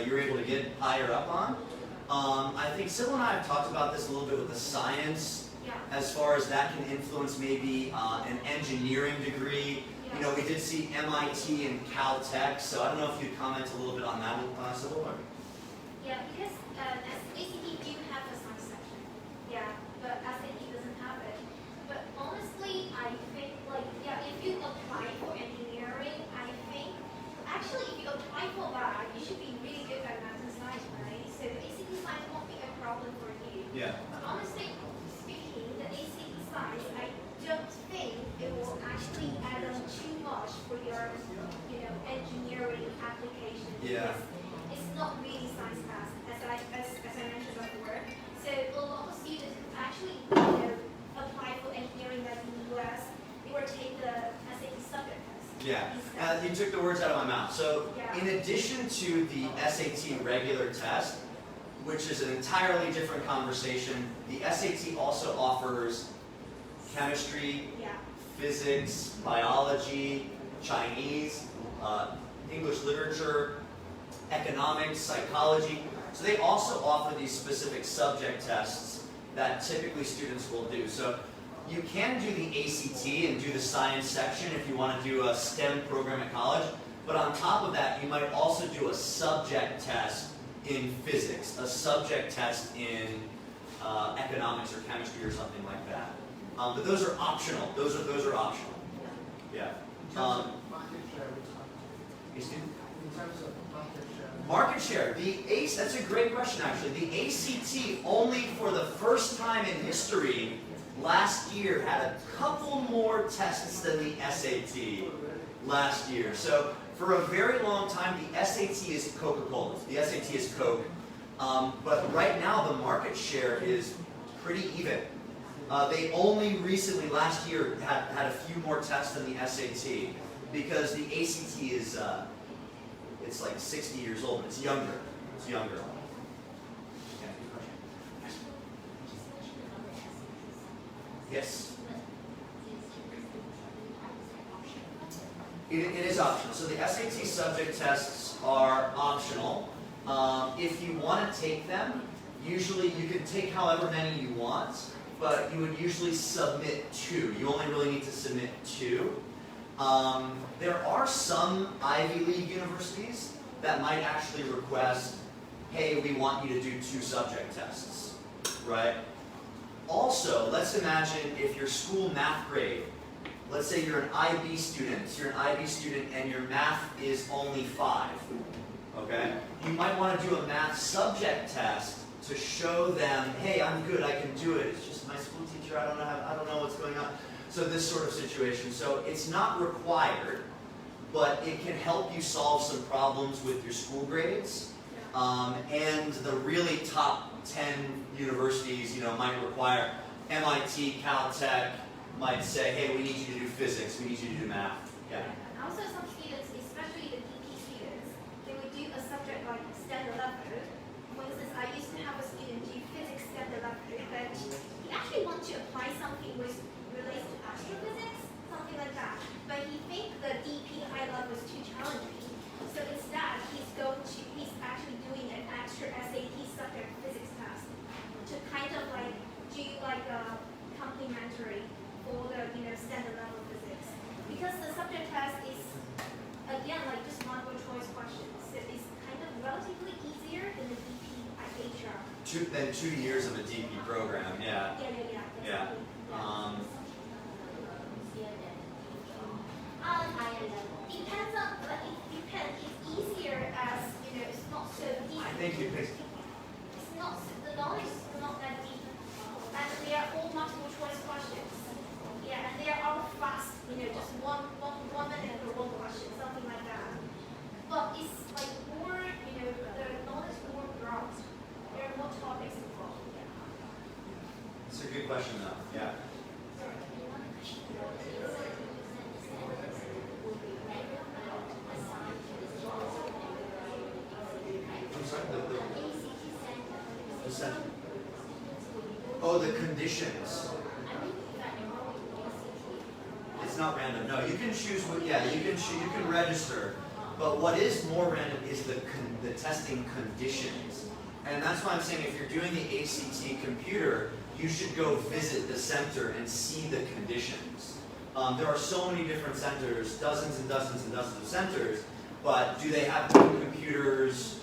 you're able to get higher up on. I think Sybil and I have talked about this a little bit with the science, as far as that can influence maybe an engineering degree. You know, we did see MIT and Caltech, so I don't know if you'd comment a little bit on that, Sybil? Yeah, because ACT do have a science section. Yeah, but SAT doesn't have it. But honestly, I think, like, yeah, if you apply for engineering, I think, actually, if you apply for that, you should be really good at math and science, right? So the ACT science won't be a problem for you. Yeah. But honestly speaking, the ACT science, I don't think it will actually add on too much for your, engineering application. Yeah. Because it's not really science class, as I mentioned before. So a lot of students who actually, apply for engineering in the US, they will take the SAT subject test. Yeah, you took the words out of my mouth. So, Yeah. in addition to the SAT regular test, which is an entirely different conversation, the SAT also offers chemistry, Yeah. physics, biology, Chinese, English literature, economics, psychology. So they also offer these specific subject tests that typically students will do. So you can do the ACT and do the science section if you want to do a STEM program at college, but on top of that, you might also do a subject test in physics, a subject test in economics or chemistry or something like that. But those are optional. Those are optional. Yeah. in terms of market share, which Excuse me? in terms of market share. Market share. That's a great question actually. The ACT only for the first time in history last year had a couple more tests than the SAT last year. So for a very long time, the SAT is Coca-Cola. The SAT is Coke. But right now, the market share is pretty even. They only recently, last year, had a few more tests than the SAT because the ACT is, it's like 60 years old. It's younger. It's younger. Yes. It is optional. So the SAT subject tests are optional. If you want to take them, usually you can take however many you want, but you would usually submit 2. You only really need to submit 2. There are some Ivy League universities that might actually request, hey, we want you to do 2 subject tests, right? Also, let's imagine if your school math grade, let's say you're an IB student, and your math is only 5, okay? You might want to do a math subject test to show them, hey, I'm good, I can do it. It's just my school teacher, I don't know what's going on. So this sort of situation. So it's not required, but it can help you solve some problems with your school grades. And the really top 10 universities, might require MIT, Caltech, might say, hey, we need you to do physics, we need you to do math. Yeah. And also some students, especially the DP students, they would do a subject like standard level. For instance, I used to have a student do physics standard level, but he actually wanted to apply something which relates to astrophysics, something like that. But he thinks the DP high level is too challenging. So instead, he's actually doing an extra SAT subject physics test to kind of like do like a complementary for the standard level physics. Because the subject test is again like just multiple choice questions. So it's kind of relatively easier than the DP HR. 2 years of a DP program, yeah. Yeah. Depends on, it depends. It's easier as, it's not so deep. I think you picked. It's not, the knowledge is not that deep. And they are all multiple choice questions. Yeah, and they are all fast, just one minute for one question, something like that. But it's like more, the knowledge is more broad. There are more topics involved. It's a good question though, yeah. I'm sorry, the center. Oh, the conditions. It's not random. No, you can choose what. Yeah, you can register. But what is more random is the testing conditions, and that's why I'm saying if you're doing the ACT computer, you should go visit the center and see the conditions. There are so many different centers, dozens and dozens and dozens of centers, but do they have good computers?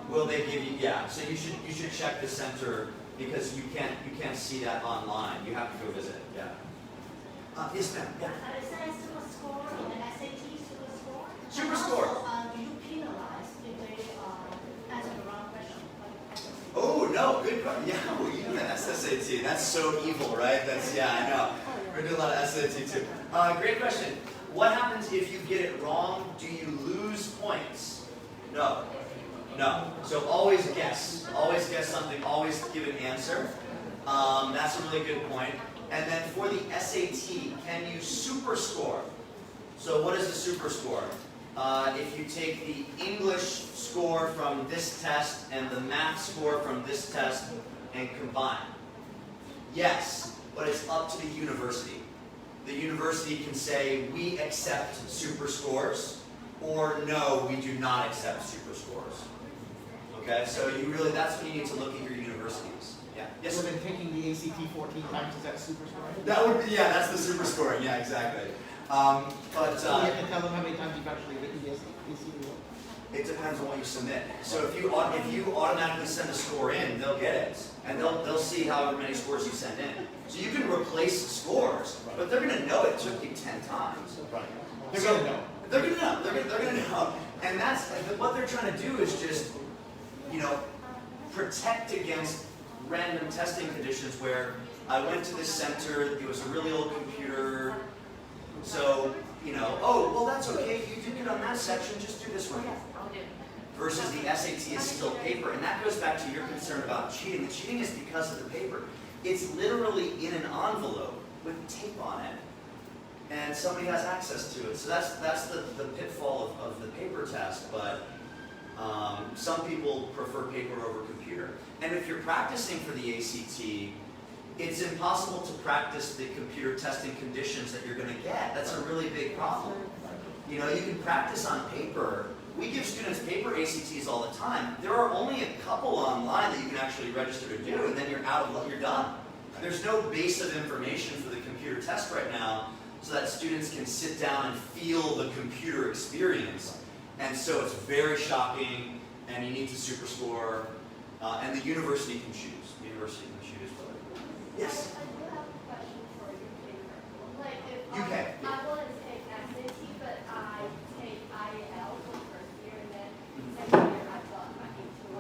Will they give you? Yeah. So you should check the center because you can't see that online. You have to go visit. Yeah. Yes, ma'am. Yeah. Besides super score in the SAT super score. Super score. Do you penalize if they answer the wrong question? Oh no, good question. Yeah, well, you know that SAT. That's so evil, right? I know. We're doing a lot of SAT too. Great question. What happens if you get it wrong? Do you lose points? No. No. So always guess. Always guess something. Always give an answer. That's a really good point. And then for the SAT, can you super score? So what is the super score? If you take the English score from this test and the math score from this test and combine. Yes, but it's up to the university. The university can say, we accept super scores, or no, we do not accept super scores. Okay, so that's when you need to look at your universities. Yeah. Yes. So then taking the ACT 14 times, is that super scoring? That would be, that's the super scoring. Yeah, exactly. But So you have to tell them how many times you've actually written the ACT. it depends on what you submit. So if you automatically send a score in, they'll get it, and they'll see however many scores you send in. So you can replace scores, but they're going to know it took you 10 times. Right. They're going to know. They're going to know. And that's what they're trying to do is just, protect against random testing conditions where I went to this center, it was a really old computer, so, oh, well, that's okay, you did good on that section, just do this one. Versus the SAT is still paper, and that goes back to your concern about cheating. The cheating is because of the paper. It's literally in an envelope with tape on it, and somebody has access to it. So that's the pitfall of the paper test, but some people prefer paper over computer. And if you're practicing for the ACT, it's impossible to practice the computer testing conditions that you're going to get. That's a really big problem. You can practice on paper. We give students paper ACTs all the time. There are only a couple online that you can actually register to do, and then you're done. There's no base of information for the computer test right now, so that students can sit down and feel the computer experience. And so it's very shocking, and you need to super score, and the university can choose. The university can choose. Yes? I do have a question for your paper. Like if You can. I want to take SAT, but I take IEL for first year, and then second year I thought I need to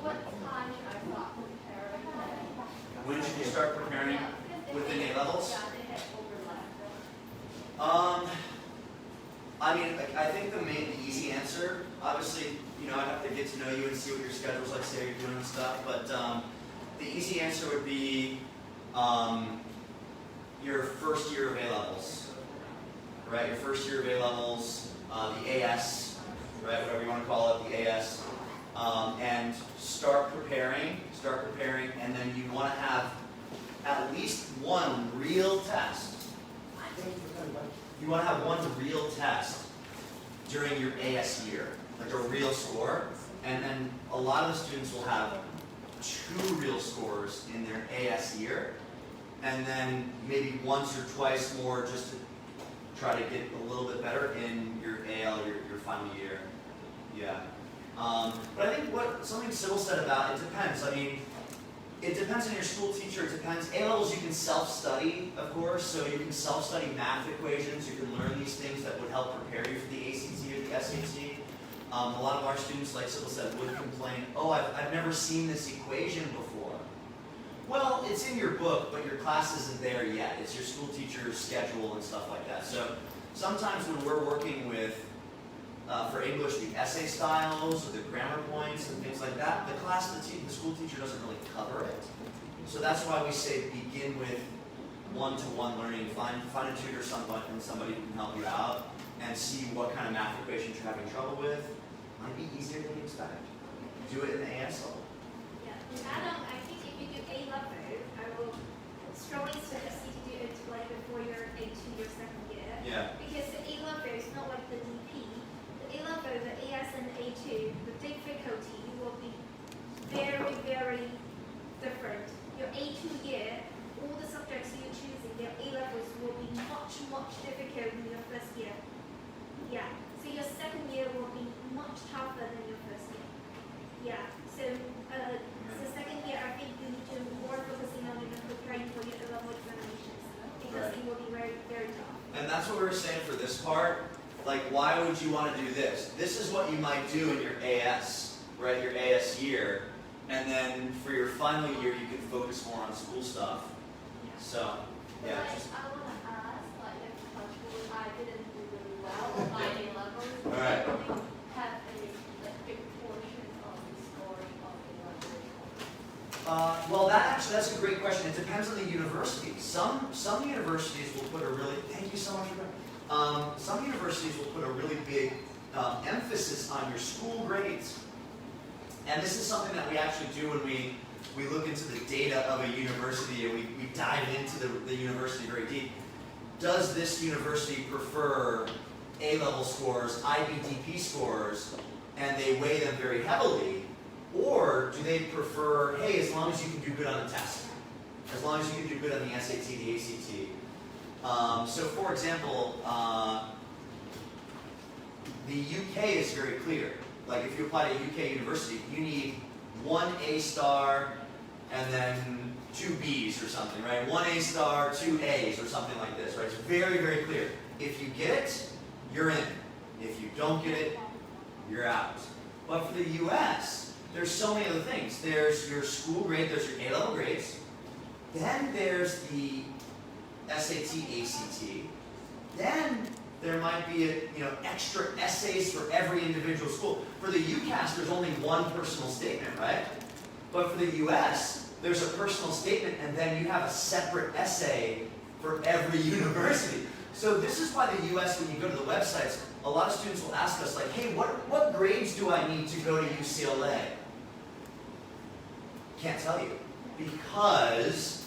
what time should I start preparing? When should you start preparing within A-levels? Yeah, they had overlap. I think the easy answer, obviously, I have to get to know you and see what your schedule's like, say you're doing and stuff, but the easy answer would be your first year of A-levels, right? Your first year of A-levels, the AS, right? Whatever you want to call it, the AS, and start preparing, and then you want to have at least one real test. You want to have one real test during your AS year, like a real score, and then a lot of the students will have 2 real scores in their AS year, and then maybe once or twice more just to try to get a little bit better in your AL, your final year. Yeah. But I think something Sybil said about it depends. It depends on your school teacher. It depends. A-levels you can self-study, of course, so you can self-study math equations. You can learn these things that would help prepare you for the ACT or the SAT. A lot of our students, like Sybil said, would complain, oh, I've never seen this equation before. Well, it's in your book, but your class isn't there yet. It's your school teacher's schedule and stuff like that. So sometimes when we're working with, for English, the essay styles or the grammar points and things like that, the school teacher doesn't really cover it. So that's why we say begin with one-to-one learning. Find a tutor, somebody who can help you out, and see what kind of math equations you're having trouble with. Might be easier than you expect. Do it in the AS level. Yeah, and Adam, I think if you do A-level, I will strongly suggest you to do it like before your A2, your second year. Yeah. Because the A-level is not like the DP. The A-level, the AS and the A2, the difficulty will be very, very different. Your A2 year, all the subjects you're choosing, their A-levels will be much, much difficult than your first year. Yeah. So your second year will be much tougher than your first year. Yeah. So second year, I think you need to more focusing on preparing for your A-level examinations because it will be very, very tough. And that's what we were saying for this part. Like, why would you want to do this? This is what you might do in your AS, right? Your AS year. And then for your final year, you can focus more on school stuff. So, yeah. Just, I want to ask, like, if I didn't do really well on my A-levels, all right. have a big portion of the scoring of Well, that's a great question. It depends on the university. Some universities will put a really, thank you so much for that. Some universities will put a really big emphasis on your school grades. And this is something that we actually do when we look into the data of a university and we dive into the university very deep. Does this university prefer A-level scores, IBDP scores, and they weigh them very heavily? Or do they prefer, hey, as long as you can do good on the test, as long as you can do good on the SAT, the ACT. So for example, the UK is very clear. Like if you apply to a UK university, you need 1 A star and then 2 Bs or something, right? 1 A star, 2 As or something like this, right? It's very, very clear. If you get it, you're in. If you don't get it, you're out. But for the US, there's so many other things. There's your school grade, there's your A-level grades, Then there's the SAT, ACT. Then there might be extra essays for every individual school. For the UCAS, there's only one personal statement, right? But for the US, there's a personal statement, and then you have a separate essay for every university. So this is why the US, when you go to the websites, a lot of students will ask us, like, hey, what grades do I need to go to UCLA? Can't tell you. Because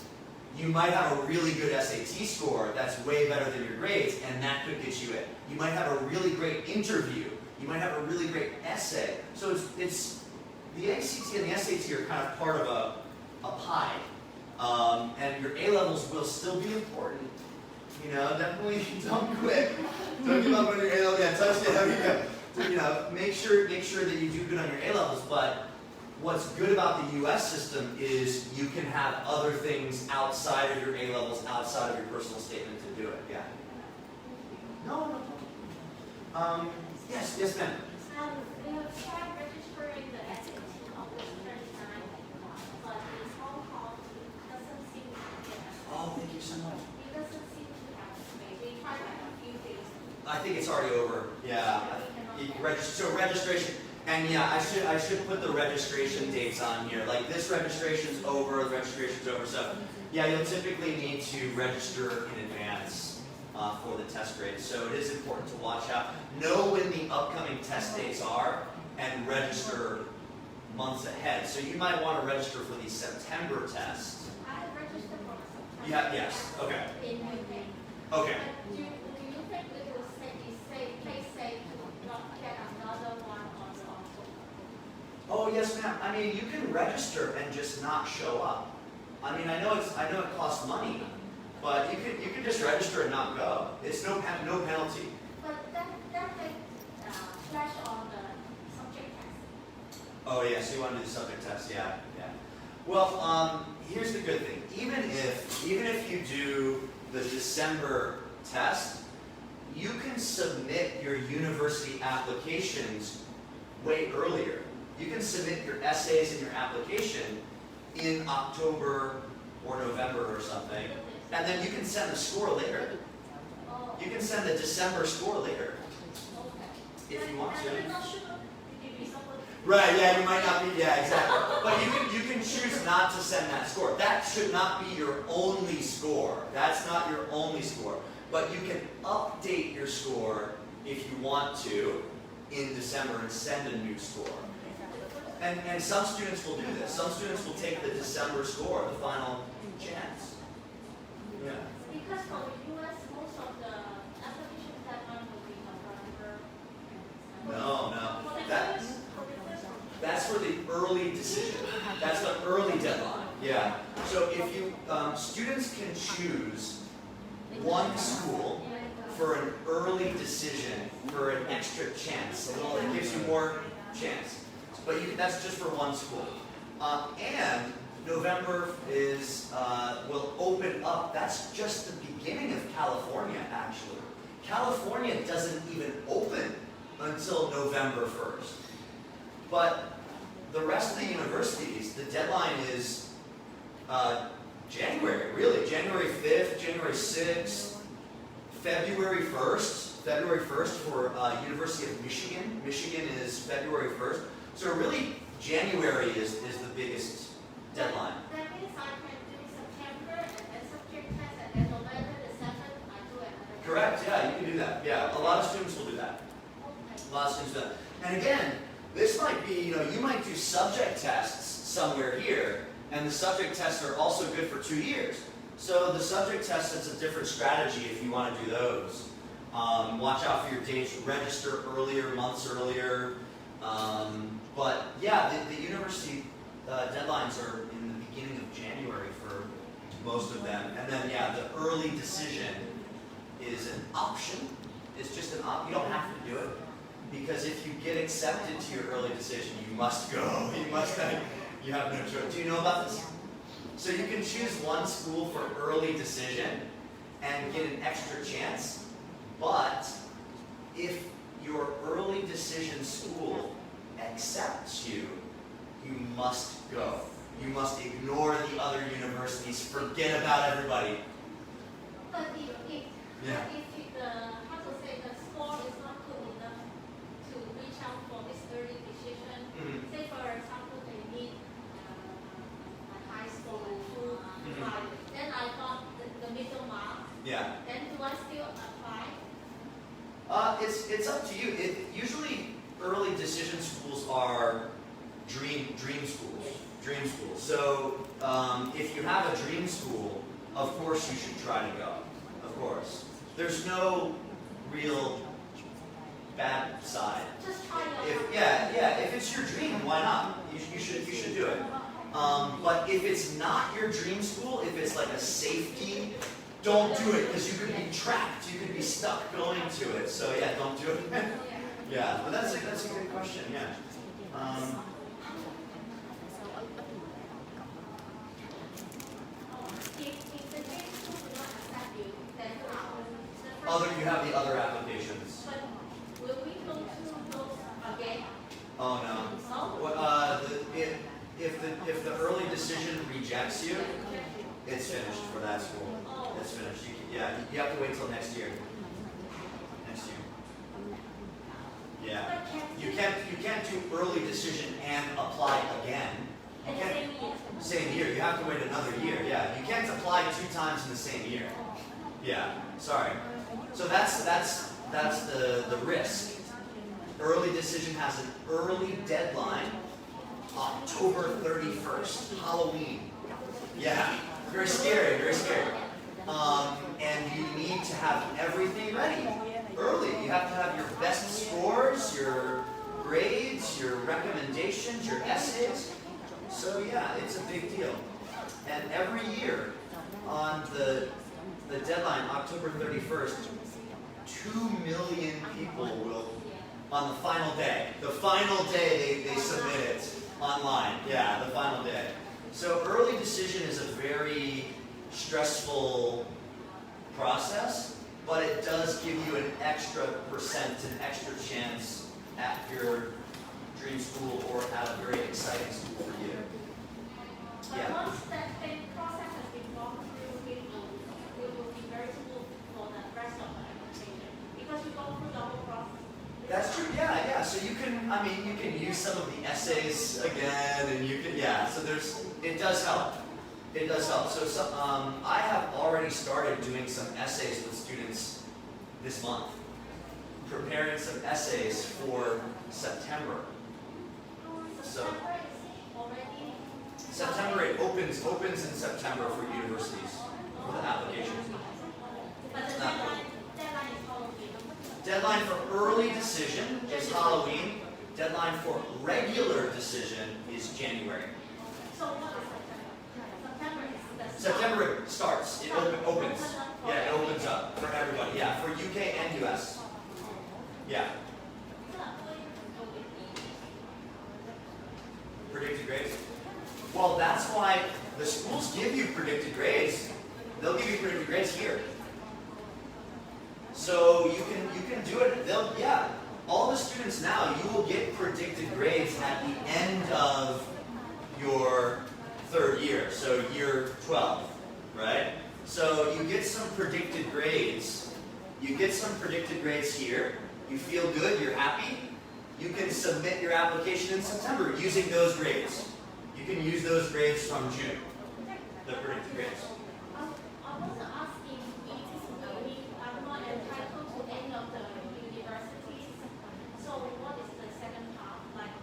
you might have a really good SAT score that's way better than your grades, and that could get you in. You might have a really great interview. You might have a really great essay. So it's the ACT and the SAT are kind of part of a pie. And your A-levels will still be important. Definitely don't quit. Don't give up on your A-levels. Yeah, touchdown. Make sure that you do good on your A-levels. But what's good about the U.S. system is you can have other things outside of your A-levels, outside of your personal statement to do it. Yeah. No. Yes, ma'am. We have tried registering the SAT on the 39, but this whole call doesn't seem to get us. Oh, thank you so much. It doesn't seem to have space. We tried like a few days. I think it's already over. Yeah. So registration, and yeah, I should put the registration dates on here. Like this registration's over, the registration's over. So yeah, you'll typically need to register in advance for the test grades. So it is important to watch out. Know when the upcoming test dates are and register months ahead. So you might want to register for the September test. I registered for September. Yeah. Yes. Okay. In UK. Okay. But do you think it will play safe to not get another one on the October? Oh yes, ma'am. I mean, you can register and just not show up. I mean, I know it costs money, but you can just register and not go. It's no penalty. But that may flash on the subject test. Oh yeah, so you want to do the subject test? Yeah. Well, here's the good thing. Even if you do the December test, you can submit your university applications way earlier. You can submit your essays and your application in October or November or something, and then you can send the score later. Oh, You can send the December score later okay. if you want to. I'm not sure if you support. Right, yeah, you might not be, yeah, exactly. But you can choose not to send that score. That should not be your only score. That's not your only score. But you can update your score if you want to in December and send a new score. And some students will do this. Some students will take the December score, the final chance. Yeah. Because for the US, most of the application deadline will be November. No. For the That, first- for the first one. That's for the early decision. That's the early deadline. Yeah. So if you, students can choose one school for an early decision for an extra chance. It gives you more chance. But that's just for one school. And November will open up. That's just the beginning of California, actually. California doesn't even open until November 1st. But the rest of the universities, the deadline is January, really. January 5th, January 6th, February 1st. February 1st for University of Michigan. Michigan is February 1st. So really, January is the biggest deadline. That means I can do September and then subject test and then November the 7th I do another. Correct, yeah, you can do that. Yeah, a lot of students will do that. Okay. A lot of students do that. And again, this might be, you might do subject tests somewhere here, and the subject tests are also good for 2 years. So the subject test is a different strategy if you want to do those. Watch out for your dates, register earlier, months earlier. But yeah, the university deadlines are in the beginning of January for most of them. And then yeah, the early decision is an option. It's just an option. You don't have to do it. Because if you get accepted to your early decision, you must go. You have no choice. Do you know about this? So you can choose one school for early decision and get an extra chance. But if your early decision school accepts you, you must go. You must ignore the other universities. Forget about everybody. But if Yeah. how to say, the score is not good enough to reach out for this early decision, Mhm. say for example they need a high score like 2.5, then I got the middle mark, Yeah. then do I still apply? It's up to you. Usually early decision schools are dream schools. Dream schools. So if you have a dream school, of course you should try to go. Of course. There's no real bad side. Just try it. If it's your dream, why not? You should do it. But if it's not your dream school, if it's like a safety, don't do it because you could be trapped. You could be stuck going to it. So yeah, don't do it. Yeah, but that's a good question. Yeah. If the dream school do not accept you, then You have the other applications. but will we go through those again? Oh no. No? What, if the early decision rejects you, it's finished for that school. Oh. It's finished. You have to wait till next year. Next year. Yeah. But You can't do early decision and apply again. You in the can't, same year. same year. You have to wait another year. Yeah. You can't apply 2 times in the same year. Yeah. Sorry. So that's the risk. Early decision has an early deadline, October 31st, Halloween. Yeah. Very scary. Very scary. And you need to have everything ready early. You have to have your best scores, your grades, your recommendations, your essays. So yeah, it's a big deal. And every year on the deadline, October 31st, 2 million people will, on the final day they submit it online. Yeah, the final day. So early decision is a very stressful process, but it does give you an extra percent, an extra chance at your dream school or at a very exciting school for you. But Yeah. once that process has been gone through, it will be very smooth for the rest of the application because you go through the whole process. That's true. Yeah. So you can use some of the essays again, and so it does help. It does help. So I have already started doing some essays with students this month, preparing some essays for September. So September it opens in September for universities for the application. But the deadline is Halloween. Deadline for early decision is Halloween. Deadline for regular decision is January. So what is September? September is the September it starts. It opens. Yeah, it opens up for everybody. Yeah, for UK and US. Yeah. Predicted grades. Well, that's why the schools give you predicted grades. They'll give you predicted grades here. So you can do it. All the students now, you will get predicted grades at the end of your 3rd year, so year 12, right? So you get some predicted grades. You get some predicted grades here. You feel good, you're happy. You can submit your application in September using those grades. You can use those grades from June, the predicted grades. I was asking I'm not entitled to any of the universities. So what is the second half like?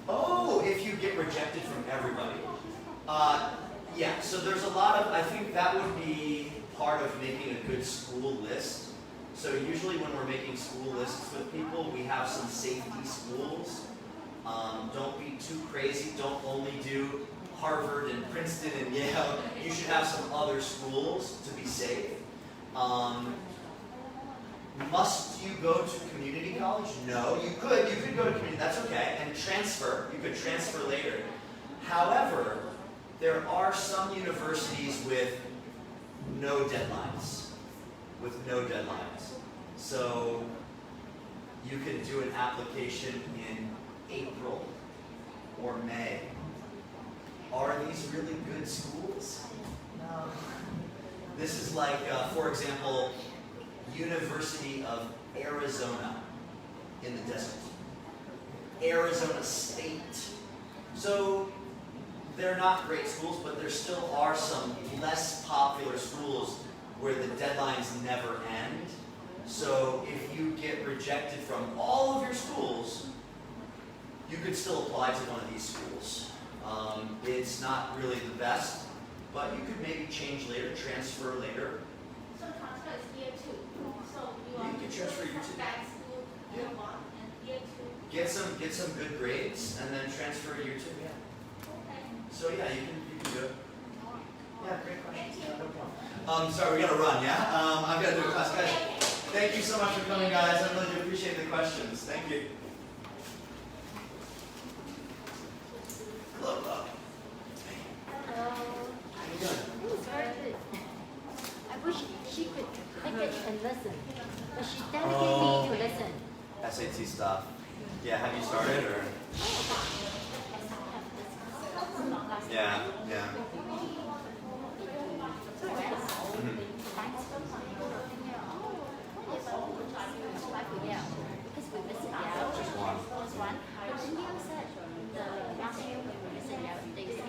Oh, if you get rejected from everybody. Yeah, so there's a lot of, I think that would be part of making a good school list. So usually when we're making school lists with people, we have some safety schools. Don't be too crazy. Don't only do Harvard and Princeton and Yale. You should have some other schools to be safe. Must you go to community college? No, you could go to community, that's okay, and transfer. You could transfer later. However, there are some universities with no deadlines. So you can do an application in April or may. Are these really good schools? No. This is like, for example, University of Arizona in the desert. Arizona State. So they're not great schools, but there still are some less popular schools where the deadlines never end. So if you get rejected from all of your schools, you could still apply to one of these schools. It's not really the best, but you could maybe change later, transfer later. So transfer is year 2. So you You can transfer year 2. back school year 1 and year 2. Get some good grades and then transfer year 2. Yeah. Okay. So yeah, you can do it. Yeah, great question. Yeah, no problem. Sorry, we gotta run. Yeah. I've got to do a class, guys. Thank you so much for coming, guys. I really appreciate the questions. Thank you. Hello, hello. Hello. How you doing? It's very good. I wish she could take it and listen, but she dedicated me to listen. SAT stuff. Yeah. Have you started or? Yeah. Yeah. Mhm. Because we visit Yale. Just one. Just one. But then Yale said the last year when we visit Yale, they say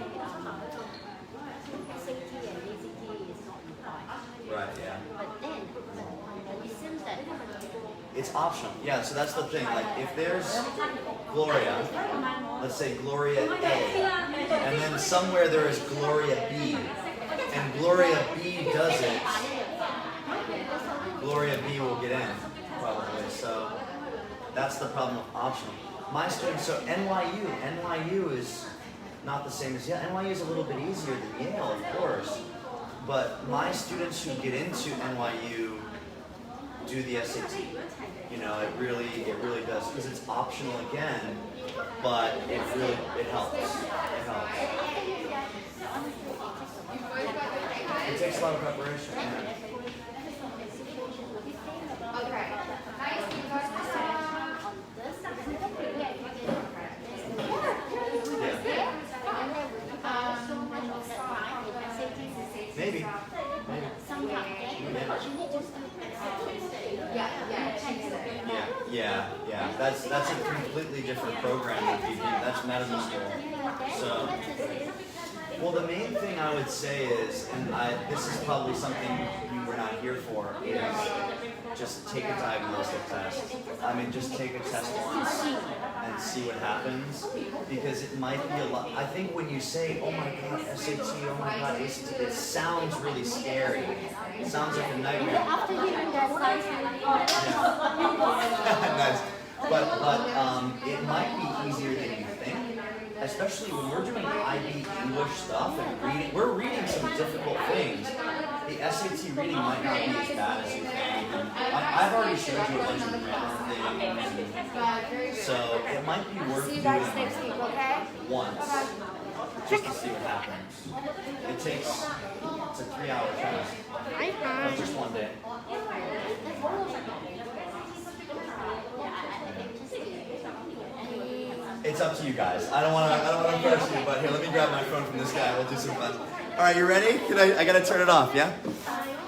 SAT and ACT is not required. Right. Yeah. But then, it seems that It's optional. Yeah. So that's the thing. Like, if there's Gloria, let's say Gloria A, and then somewhere there is Gloria B, and Gloria B does it, Gloria B will get in, probably. So that's the problem with optional. My students, so NYU is not the same as Yale. NYU is a little bit easier than Yale, of course. But my students who get into NYU do the SAT. You know, it really does, because it's optional again, but it helps. It helps. It takes a lot of preparation. Yeah. Okay. Maybe. Yeah. That's a completely different program than PV. That's medical school. So, well, the main thing I would say is, and this is probably something you were not here for, is just take a diagnostic test. I mean, just take a test once and see what happens, because it might be a lot. I think when you say, oh my God, SAT, oh my God, ACT, it sounds really scary. It sounds like a nightmare. after hearing that Nice. But it might be easier than you think, especially when we're doing IB English stuff and reading. We're reading some difficult things. The SAT reading might not be as bad as you think. And I've already showed you a bunch of grammar things, so it might be worth doing once, just to see what happens. It's a 3-hour test. It's just one day. It's up to you guys. I don't want to press you, but here, let me grab my phone from this guy. We'll do some fun. All right, you ready? I gotta turn it off, yeah?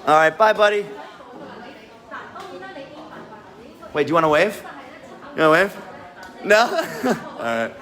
All right, bye, buddy. Wait, do you want to wave? You want to wave? No? All right.